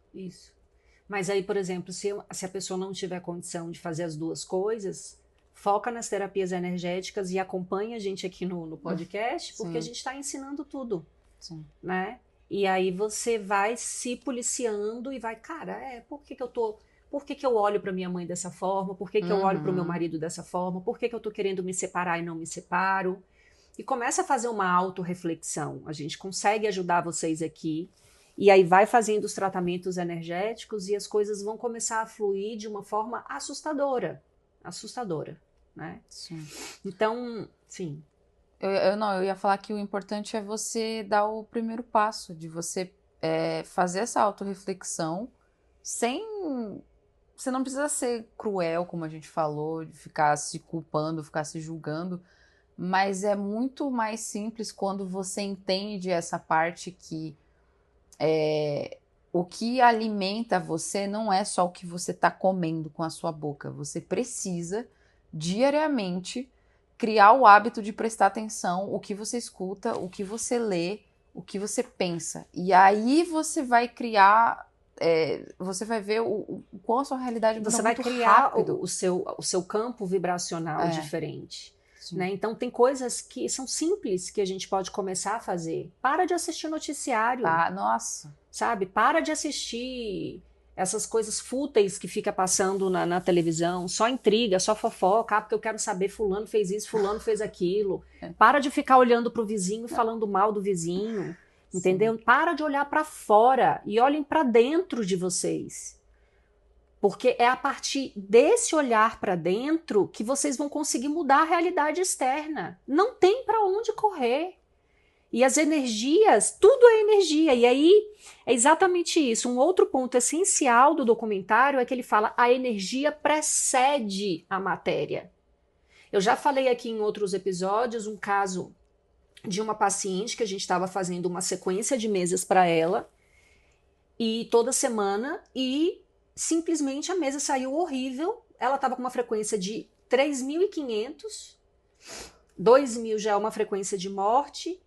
Mas aí, por exemplo, se a pessoa não tiver condição de fazer as duas coisas, foca nas terapias energéticas e acompanha a gente aqui no podcast, porque a gente está ensinando tudo. Sim. Né? E aí você vai se policiando e vai, cara, por que eu tô Por que que eu olho para minha mãe dessa forma? Por que que eu olho para o meu marido dessa forma? Por que que eu tô querendo me separar e não me separo? E começa a fazer uma autorreflexão. A gente consegue ajudar vocês aqui. E aí vai fazendo os tratamentos energéticos e as coisas vão começar a fluir de uma forma assustadora. Assustadora, né? Sim. Então, sim. Eu ia falar que o importante é você dar o primeiro passo, de você fazer essa autorreflexão sem... Você não precisa ser cruel, como a gente falou, de ficar se culpando, ficar se julgando, mas é muito mais simples quando você entende essa parte que o que alimenta você não é só o que você está comendo com a sua boca. Você precisa, diariamente, criar o hábito de prestar atenção o que você escuta, o que você lê, o que você pensa. E aí você vai criar... você vai ver o quão a sua realidade muda Você vai muito criar rápido. o seu campo vibracional diferente. Sim. Né? Então, tem coisas que são simples que a gente pode começar a fazer. Para de assistir noticiário. Tá? Nossa. Sabe? Para de assistir essas coisas fúteis que fica passando na televisão. Só intriga, só fofoca. Porque eu quero saber, fulano fez isso, fulano fez aquilo. Para de ficar olhando pro vizinho e falando mal do vizinho. Entendeu? Sim. Para de olhar para fora e olhem para dentro de vocês. Porque é a partir desse olhar para dentro que vocês vão conseguir mudar a realidade externa. Não tem para onde correr. E as energias, tudo é energia. E aí é exatamente isso. Um outro ponto essencial do documentário é que ele fala: a energia precede a matéria. Eu já falei aqui em outros episódios um caso de uma paciente que a gente estava fazendo uma sequência de mesas para ela, e toda semana, e simplesmente a mesa saiu horrível. Ela estava com uma frequência de 3.500, 2.000 já é uma frequência de morte,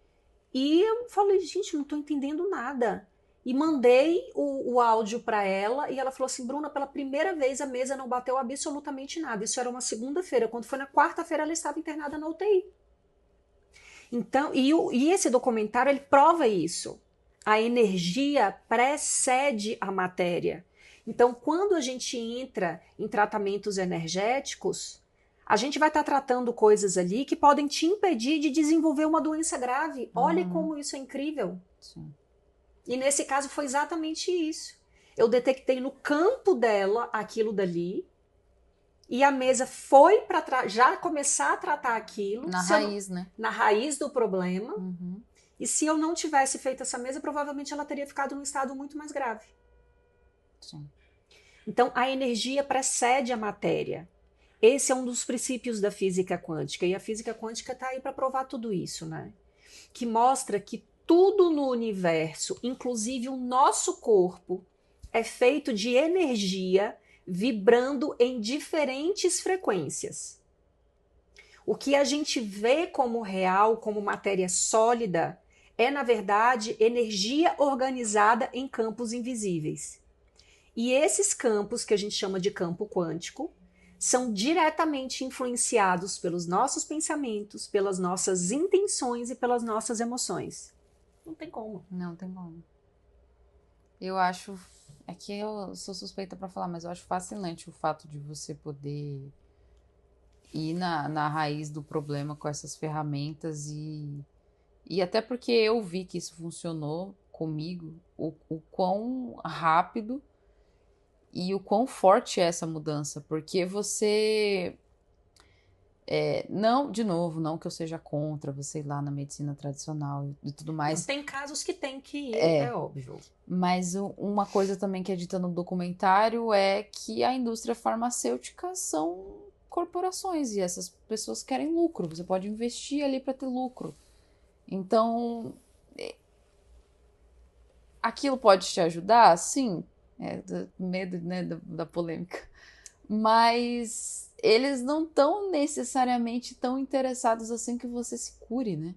e eu falei, gente, não estou entendendo nada. E mandei o áudio para ela, e ela falou assim: Bruna, pela primeira vez a mesa não bateu absolutamente nada. Isso era uma segunda-feira. Quando foi na quarta-feira, ela estava internada na UTI. Então, e esse documentário, ele prova isso. A energia precede a matéria. Então, quando a gente entra em tratamentos energéticos, a gente vai estar tratando coisas ali que podem te impedir de desenvolver uma doença grave. Olha como isso é incrível. Sim. E nesse caso foi exatamente isso. Eu detectei no campo dela aquilo dali, e a mesa foi para já começar a tratar aquilo. Na raiz, né? Na raiz do problema. E se eu não tivesse feito essa mesa, provavelmente ela teria ficado num estado muito mais grave. Sim. Então, a energia precede a matéria. Esse é um dos princípios da física quântica. E a física quântica está aí para provar tudo isso, né? Que mostra que tudo no universo, inclusive o nosso corpo, é feito de energia vibrando em diferentes frequências. O que a gente vê como real, como matéria sólida, é, na verdade, energia organizada em campos invisíveis. E esses campos, que a gente chama de campo quântico, são diretamente influenciados pelos nossos pensamentos, pelas nossas intenções e pelas nossas emoções. Não tem como. Não tem como. Eu acho... É que eu sou suspeita para falar, mas eu acho fascinante o fato de você poder ir na raiz do problema com essas ferramentas e até porque eu vi que isso funcionou comigo, o quão rápido e o quão forte é essa mudança, porque você... não, de novo, não que eu seja contra você ir lá na medicina tradicional e tudo mais. Tem casos que tem que ir, é óbvio. Mas uma coisa também que é dita no documentário é que a indústria farmacêutica são corporações e essas pessoas querem lucro. Você pode investir ali para ter lucro. Então, aquilo pode te ajudar? Sim. Medo, né, da polêmica. Mas eles não estão necessariamente tão interessados assim que você se cure, né?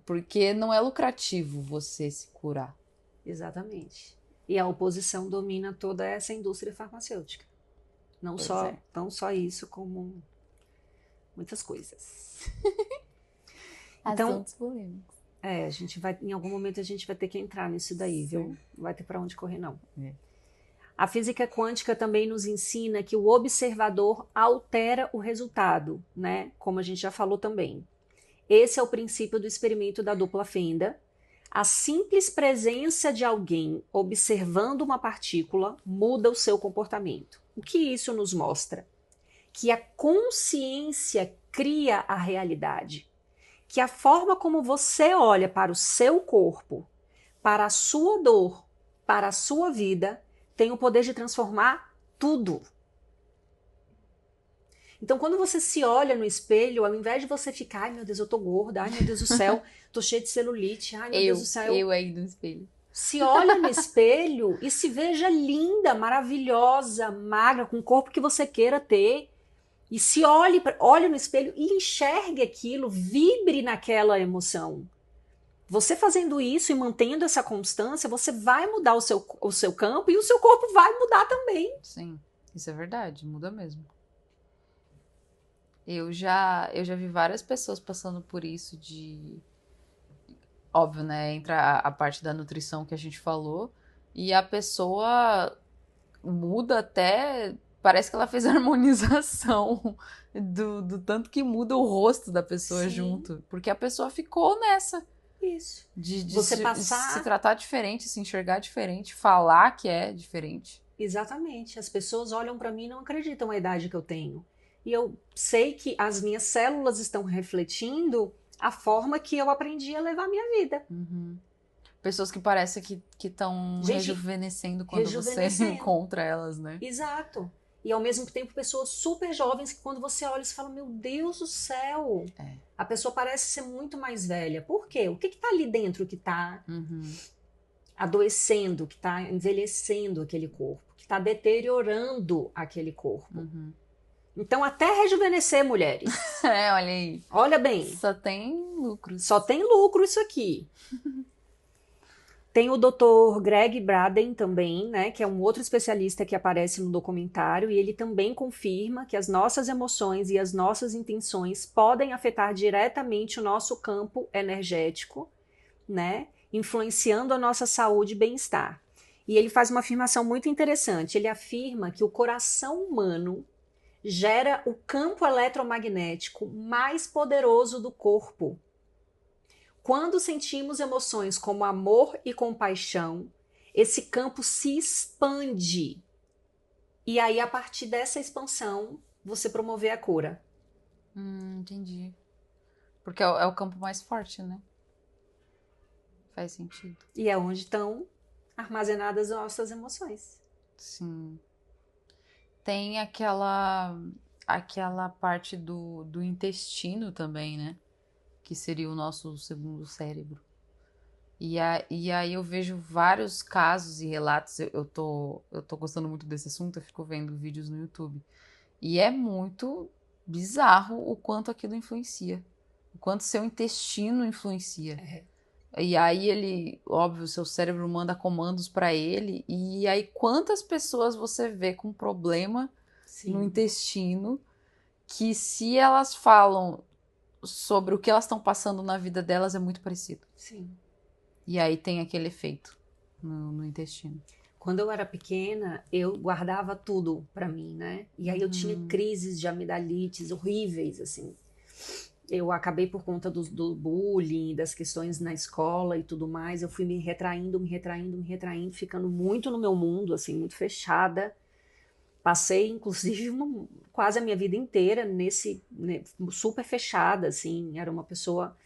Porque não é lucrativo você se curar. Exatamente. E a oposição domina toda essa indústria farmacêutica. Não só isso, como muitas coisas. Então, polêmicos. A gente vai, em algum momento a gente vai ter que entrar nisso daí, viu? Não vai ter para onde correr, não. A física quântica também nos ensina que o observador altera o resultado, né? Como a gente já falou também. Esse é o princípio do experimento da dupla fenda. A simples presença de alguém observando uma partícula muda o seu comportamento. O que isso nos mostra? Que a consciência cria a realidade. Que a forma como você olha para o seu corpo, para a sua dor, para a sua vida, tem o poder de transformar tudo. Então, quando você se olha no espelho, ao invés de você ficar, ai meu Deus, eu tô gorda, ai meu Deus do céu, tô cheia de celulite, ai meu Deus do céu. Eu aí no espelho. Se olha no espelho e se veja linda, maravilhosa, magra, com o corpo que você queira ter. E se olhe no espelho e enxergue aquilo, vibre naquela emoção. Você fazendo isso e mantendo essa constância, você vai mudar o seu campo e o seu corpo vai mudar também. Sim, isso é verdade, muda mesmo. Eu já vi várias pessoas passando por isso de... Óbvio, né? Entra a parte da nutrição que a gente falou e a pessoa muda até... Parece que ela fez harmonização do tanto que muda o rosto da pessoa Sim. junto. Porque a pessoa ficou nessa. Isso. De Você passar... se tratar diferente, se enxergar diferente, falar que é diferente. Exatamente. As pessoas olham para mim e não acreditam na idade que eu tenho. E eu sei que as minhas células estão refletindo a forma que eu aprendi a levar a minha vida. Uhum. Pessoas que parecem que estão rejuvenescendo quando você encontra elas, né? Exato. E ao mesmo tempo pessoas super jovens que quando você olha você fala, meu Deus do céu, a pessoa parece ser muito mais velha. Por quê? O que está ali dentro que está adoecendo, que está envelhecendo aquele corpo, que está deteriorando aquele corpo? Então, até rejuvenescer, mulheres. Olha aí. Olha bem. Só tem lucro. Só tem lucro isso aqui. Tem o Dr. Greg Braden também, né, que é um outro especialista que aparece no documentário, e ele também confirma que as nossas emoções e as nossas intenções podem afetar diretamente o nosso campo energético, né, influenciando a nossa saúde e bem-estar. E ele faz uma afirmação muito interessante. Ele afirma que o coração humano gera o campo eletromagnético mais poderoso do corpo. Quando sentimos emoções como amor e compaixão, esse campo se expande. E aí, a partir dessa expansão, você promover a cura. Entendi. Porque é o campo mais forte, né? Faz sentido. E é onde estão armazenadas as nossas emoções. Sim. Tem aquela parte do intestino também, né? Que seria o nosso segundo cérebro. E aí eu vejo vários casos e relatos. Eu tô gostando muito desse assunto, eu fico vendo vídeos no YouTube. E é muito bizarro o quanto aquilo influencia. O quanto seu intestino influencia. E aí ele, óbvio, seu cérebro manda comandos para ele. E aí quantas pessoas você vê com problema no intestino que se elas falam sobre o que elas estão passando na vida delas é muito parecido. Sim. E aí tem aquele efeito no intestino. Quando eu era pequena, eu guardava tudo pra mim, né? E aí eu tinha crises de amidalites horríveis, assim. Eu acabei por conta do bullying, das questões na escola e tudo mais, eu fui me retraindo, ficando muito no meu mundo, assim, muito fechada. Passei, inclusive, quase a minha vida inteira super fechada, assim. Era uma pessoa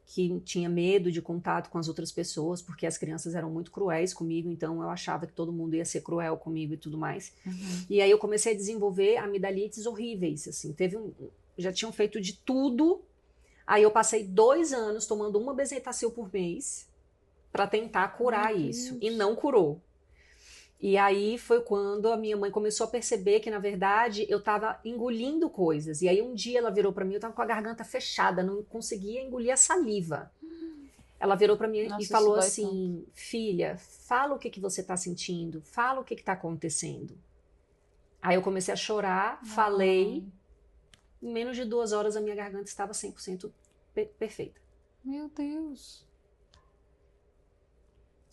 que tinha medo de contato com as outras pessoas, porque as crianças eram muito cruéis comigo, então eu achava que todo mundo ia ser cruel comigo e tudo mais. E aí eu comecei a desenvolver amidalites horríveis, assim. Já tinham feito de tudo. Aí eu passei 2 anos tomando uma bezetacil por mês para tentar curar isso. E não curou. E aí foi quando a minha mãe começou a perceber que, na verdade, eu estava engolindo coisas. E aí um dia ela virou para mim, eu estava com a garganta fechada, não conseguia engolir a saliva. Ela virou para mim e falou assim, filha, fala o que você está sentindo, fala o que está acontecendo. Aí eu comecei a chorar, falei, em menos de 2 horas a minha garganta estava 100% perfeita. Meu Deus!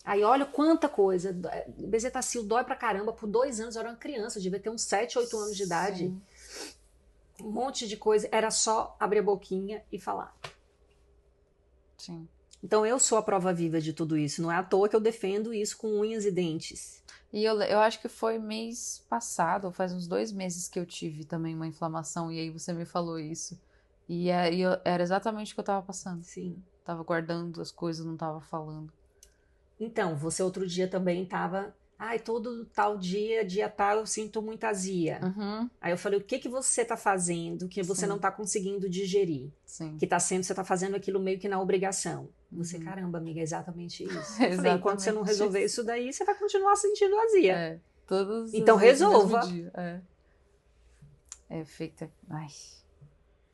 Aí olha quanta coisa. Bezetacil dói pra caramba. Por 2 anos eu era uma criança, eu devia ter uns 7, 8 anos de idade. Sim. Um monte de coisa. Era só abrir a boquinha e falar. Sim. Então eu sou a prova viva de tudo isso. Não é à toa que eu defendo isso com unhas e dentes. E eu acho que foi mês passado, faz uns 2 meses que eu tive também uma inflamação, e aí você me falou isso. E era exatamente o que eu tava passando. Sim. Tava guardando as coisas, não tava falando. Então, você outro dia também tava... Ai, todo tal dia tal, eu sinto muita azia. Uhum. Aí eu falei, o que você tá fazendo que você não tá conseguindo digerir? Sim. Que você tá fazendo aquilo meio que na obrigação. Você, caramba, amiga, é exatamente isso. Eu falei, enquanto você não resolver isso daí, você vai continuar sentindo azia. Todos então resolva.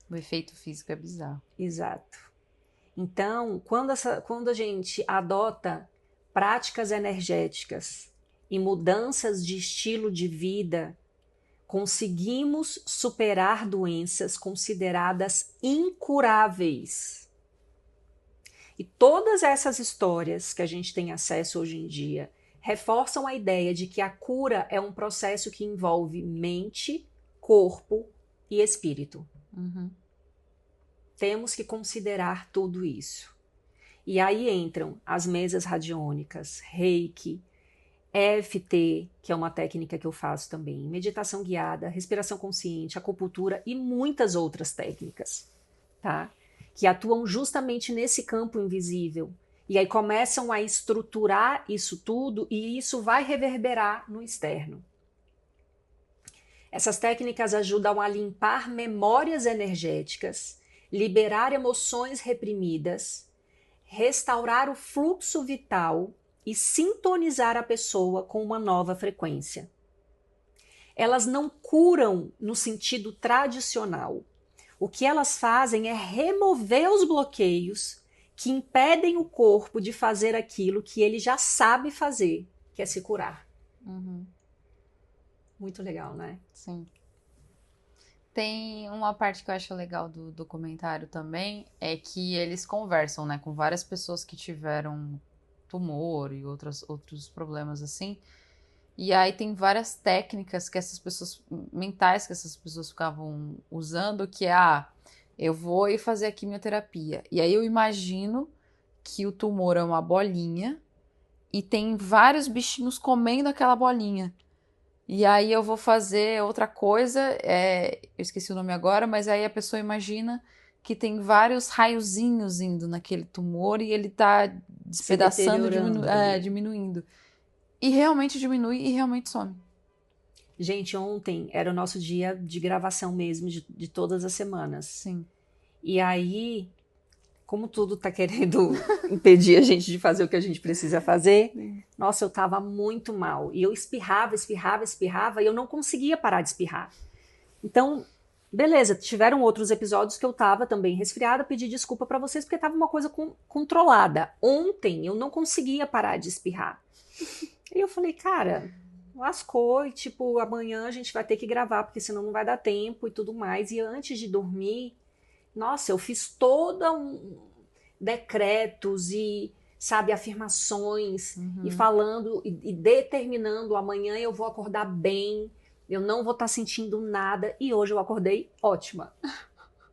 O efeito físico é bizarro. Exato. Então, quando a gente adota práticas energéticas e mudanças de estilo de vida, conseguimos superar doenças consideradas incuráveis. E todas essas histórias que a gente tem acesso hoje em dia reforçam a ideia de que a cura é um processo que envolve mente, corpo e espírito. Uhum. Temos que considerar tudo isso. E aí entram as mesas radiônicas, Reiki, EFT, que é uma técnica que eu faço também, meditação guiada, respiração consciente, acupuntura e muitas outras técnicas, tá? Que atuam justamente nesse campo invisível. E aí começam a estruturar isso tudo e isso vai reverberar no externo. Essas técnicas ajudam a limpar memórias energéticas, liberar emoções reprimidas, restaurar o fluxo vital e sintonizar a pessoa com uma nova frequência. Elas não curam no sentido tradicional. O que elas fazem é remover os bloqueios que impedem o corpo de fazer aquilo que ele já sabe fazer, que é se curar. Uhum. Muito legal, né? Sim. Tem uma parte que eu acho legal do documentário também, é que eles conversam, né, com várias pessoas que tiveram tumor e outros problemas assim. E aí tem várias técnicas que essas pessoas, mentais que essas pessoas ficavam usando, que é, eu vou ir fazer a quimioterapia. E aí eu imagino que o tumor é uma bolinha e tem vários bichinhos comendo aquela bolinha. E aí eu vou fazer outra coisa, eu esqueci o nome agora, mas aí a pessoa imagina que tem vários raiozinhos indo naquele tumor e ele tá despedaçando, diminuindo. E realmente diminui e realmente some. Gente, ontem era o nosso dia de gravação mesmo, de todas as semanas. Sim. E aí, como tudo tá querendo impedir a gente de fazer o que a gente precisa fazer, nossa, eu tava muito mal. E eu espirrava e eu não conseguia parar de espirrar. Então, beleza, tiveram outros episódios que eu tava também resfriada, pedi desculpa pra vocês porque tava uma coisa controlada. Ontem eu não conseguia parar de espirrar. E eu falei, cara, lascou, e tipo, amanhã a gente vai ter que gravar, porque senão não vai dar tempo e tudo mais. E antes de dormir, nossa, eu fiz decretos e, sabe, afirmações, e falando, e determinando, amanhã eu vou acordar bem, eu não vou estar sentindo nada, e hoje eu acordei ótima.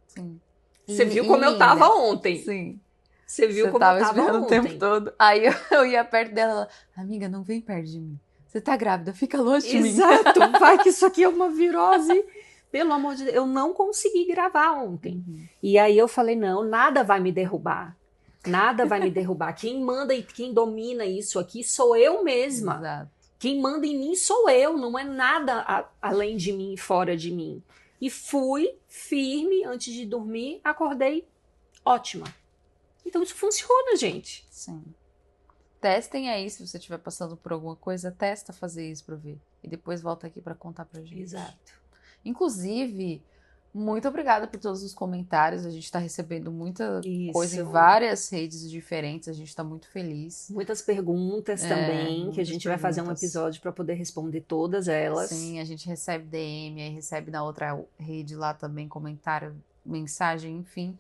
Sim. Você viu como eu tava ontem. Sim. Você viu como eu tava ontem. O tempo todo. Aí eu ia perto dela, amiga, não vem perto de mim. Você tá grávida, fica longe de mim. Exato, vai que isso aqui é uma virose. Pelo amor de Deus, eu não consegui gravar ontem. E aí eu falei, não, nada vai me derrubar. Nada vai me derrubar. Quem manda e quem domina isso aqui sou eu mesma. Exato. Quem manda em mim sou eu, não é nada além de mim, fora de mim. E fui firme antes de dormir, acordei ótima. Então isso funciona, gente. Sim. Testem aí, se você estiver passando por alguma coisa, testa fazer isso pra ver. E depois volta aqui pra contar pra gente. Exato. Inclusive, muito obrigada por todos os comentários. A gente tá recebendo muita coisa em várias redes diferentes. A gente tá muito feliz. Muitas perguntas também, que a gente vai fazer um episódio pra poder responder todas elas. Sim, a gente recebe DM, aí recebe na outra rede lá também comentário, mensagem, enfim.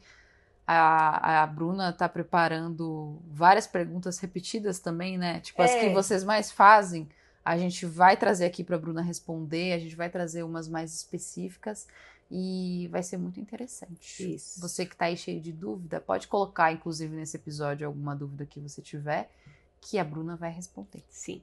a Bruna tá preparando várias perguntas repetidas também, né? Tipo, as que vocês mais fazem, a gente vai trazer aqui pra Bruna responder, a gente vai trazer umas mais específicas e vai ser muito interessante. Isso. Você que tá aí cheio de dúvida, pode colocar, inclusive, nesse episódio alguma dúvida que você tiver, que a Bruna vai responder. Sim.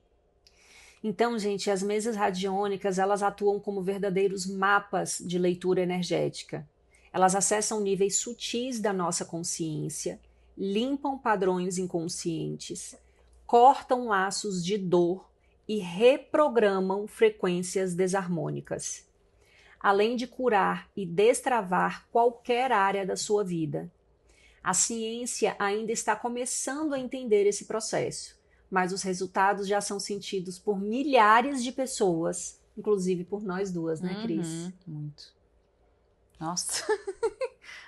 Então, gente, as mesas radiônicas, elas atuam como verdadeiros mapas de leitura energética. Elas acessam níveis sutis da nossa consciência, limpam padrões inconscientes, cortam laços de dor e reprogramam frequências desarmônicas, além de curar e destravar qualquer área da sua vida. A ciência ainda está começando a entender esse processo, mas os resultados já são sentidos por milhares de pessoas, inclusive por nós duas, né, Cris? Muito. Nossa,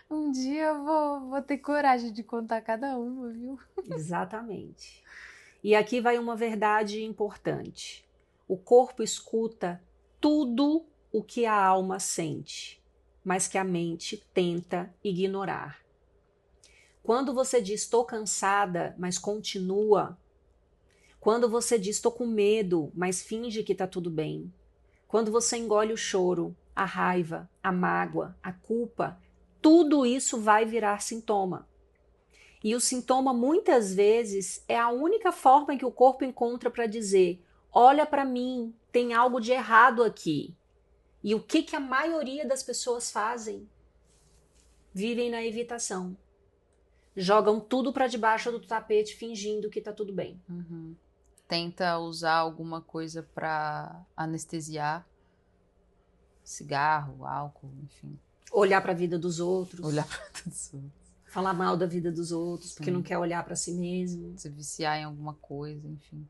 um dia eu vou ter coragem de contar cada uma, viu? Exatamente. E aqui vai uma verdade importante. O corpo escuta tudo o que a alma sente, mas que a mente tenta ignorar. Quando você diz estou cansada, mas continua. Quando você diz estou com medo, mas finge que está tudo bem. Quando você engole o choro, a raiva, a mágoa, a culpa, tudo isso vai virar sintoma. E o sintoma, muitas vezes, é a única forma que o corpo encontra para dizer: olha para mim, tem algo de errado aqui. E o que a maioria das pessoas fazem? Vivem na evitação. Jogam tudo para debaixo do tapete, fingindo que tá tudo bem. Tenta usar alguma coisa para anestesiar. Cigarro, álcool, enfim. Olhar para a vida dos outros. Olhar para todos os outros. Falar mal da vida dos outros, Sim. porque não quer olhar para si mesmo. Se viciar em alguma coisa, enfim.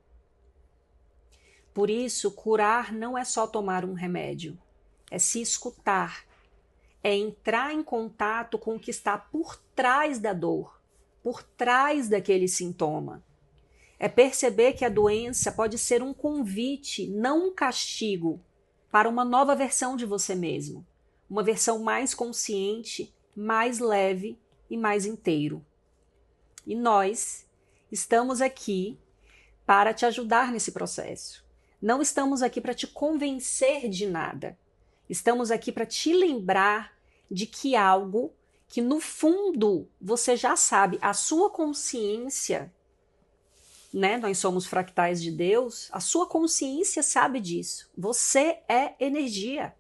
Por isso, curar não é só tomar um remédio. É se escutar. É entrar em contato com o que está por trás da dor, por trás daquele sintoma. É perceber que a doença pode ser um convite, não um castigo, para uma nova versão de você mesmo. Uma versão mais consciente, mais leve e mais inteiro. E nós estamos aqui para te ajudar nesse processo. Não estamos aqui para te convencer de nada. Estamos aqui para te lembrar de que algo que no fundo você já sabe, a sua consciência, né? Nós somos fractais de Deus, a sua consciência sabe disso. Você é energia.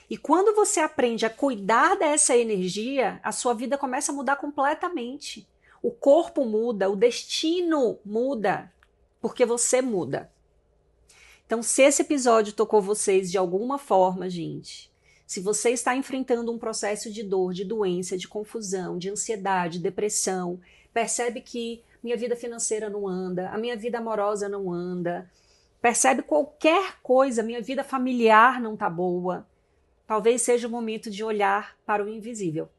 E quando você aprende a cuidar dessa energia, a sua vida começa a mudar completamente. O corpo muda, o destino muda, porque você muda. Então, se esse episódio tocou vocês de alguma forma, gente, se você está enfrentando um processo de dor, de doença, de confusão, de ansiedade, depressão, percebe que minha vida financeira não anda, a minha vida amorosa não anda, percebe qualquer coisa, minha vida familiar não está boa, talvez seja o momento de olhar para o invisível,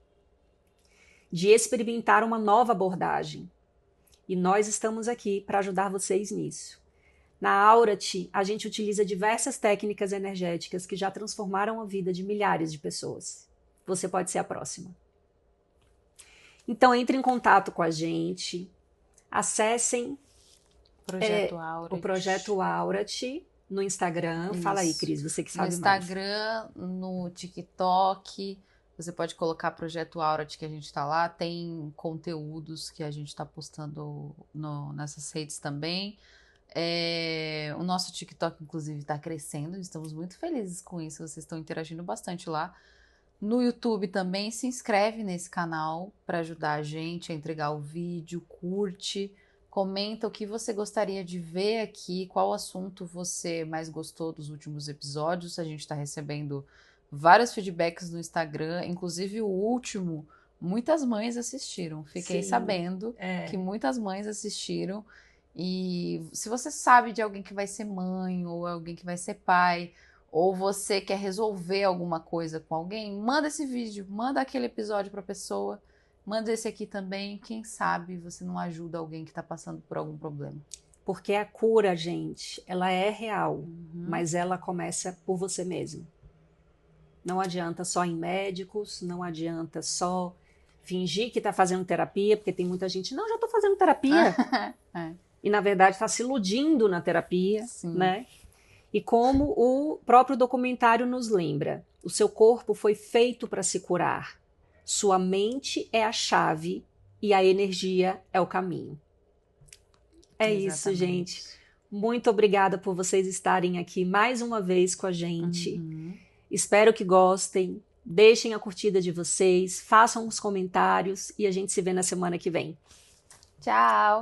de experimentar uma nova abordagem. E nós estamos aqui para ajudar vocês nisso. Na Aurati, a gente utiliza diversas técnicas energéticas que já transformaram a vida de milhares de pessoas. Você pode ser a próxima. Então, entre em contato com a gente, acessem o Projeto Aurati no Instagram. Isso. Fala aí, Cris, você que sabe mais. No Instagram, no TikTok, você pode colocar Projeto Aurati, que a gente tá lá. Tem conteúdos que a gente tá postando nessas redes também. O nosso TikTok, inclusive, está crescendo. Estamos muito felizes com isso. Vocês estão interagindo bastante lá. No YouTube também, se inscreve nesse canal para ajudar a gente a entregar o vídeo, curte, comenta o que você gostaria de ver aqui, qual assunto você mais gostou dos últimos episódios. A gente está recebendo vários feedbacks no Instagram, inclusive o último, muitas mães assistiram. Fiquei sabendo que muitas mães assistiram. E se você sabe de alguém que vai ser mãe, ou alguém que vai ser pai, ou você quer resolver alguma coisa com alguém, manda esse vídeo, manda aquele episódio para a pessoa, manda esse aqui também. Quem sabe você não ajuda alguém que está passando por algum problema. Porque a cura, gente, ela é real, mas ela começa por você mesmo. Não adianta só em médicos, não adianta só fingir que está fazendo terapia, porque tem muita gente, não, já estou fazendo terapia. E na verdade está se iludindo na terapia, Sim. né? E como o próprio documentário nos lembra, o seu corpo foi feito para se curar. Sua mente é a chave e a energia é o caminho. É isso, gente. Muito obrigada por vocês estarem aqui mais uma vez com a gente. Espero que gostem. Deixem a curtida de vocês, façam os comentários e a gente se vê na semana que vem. Tchau!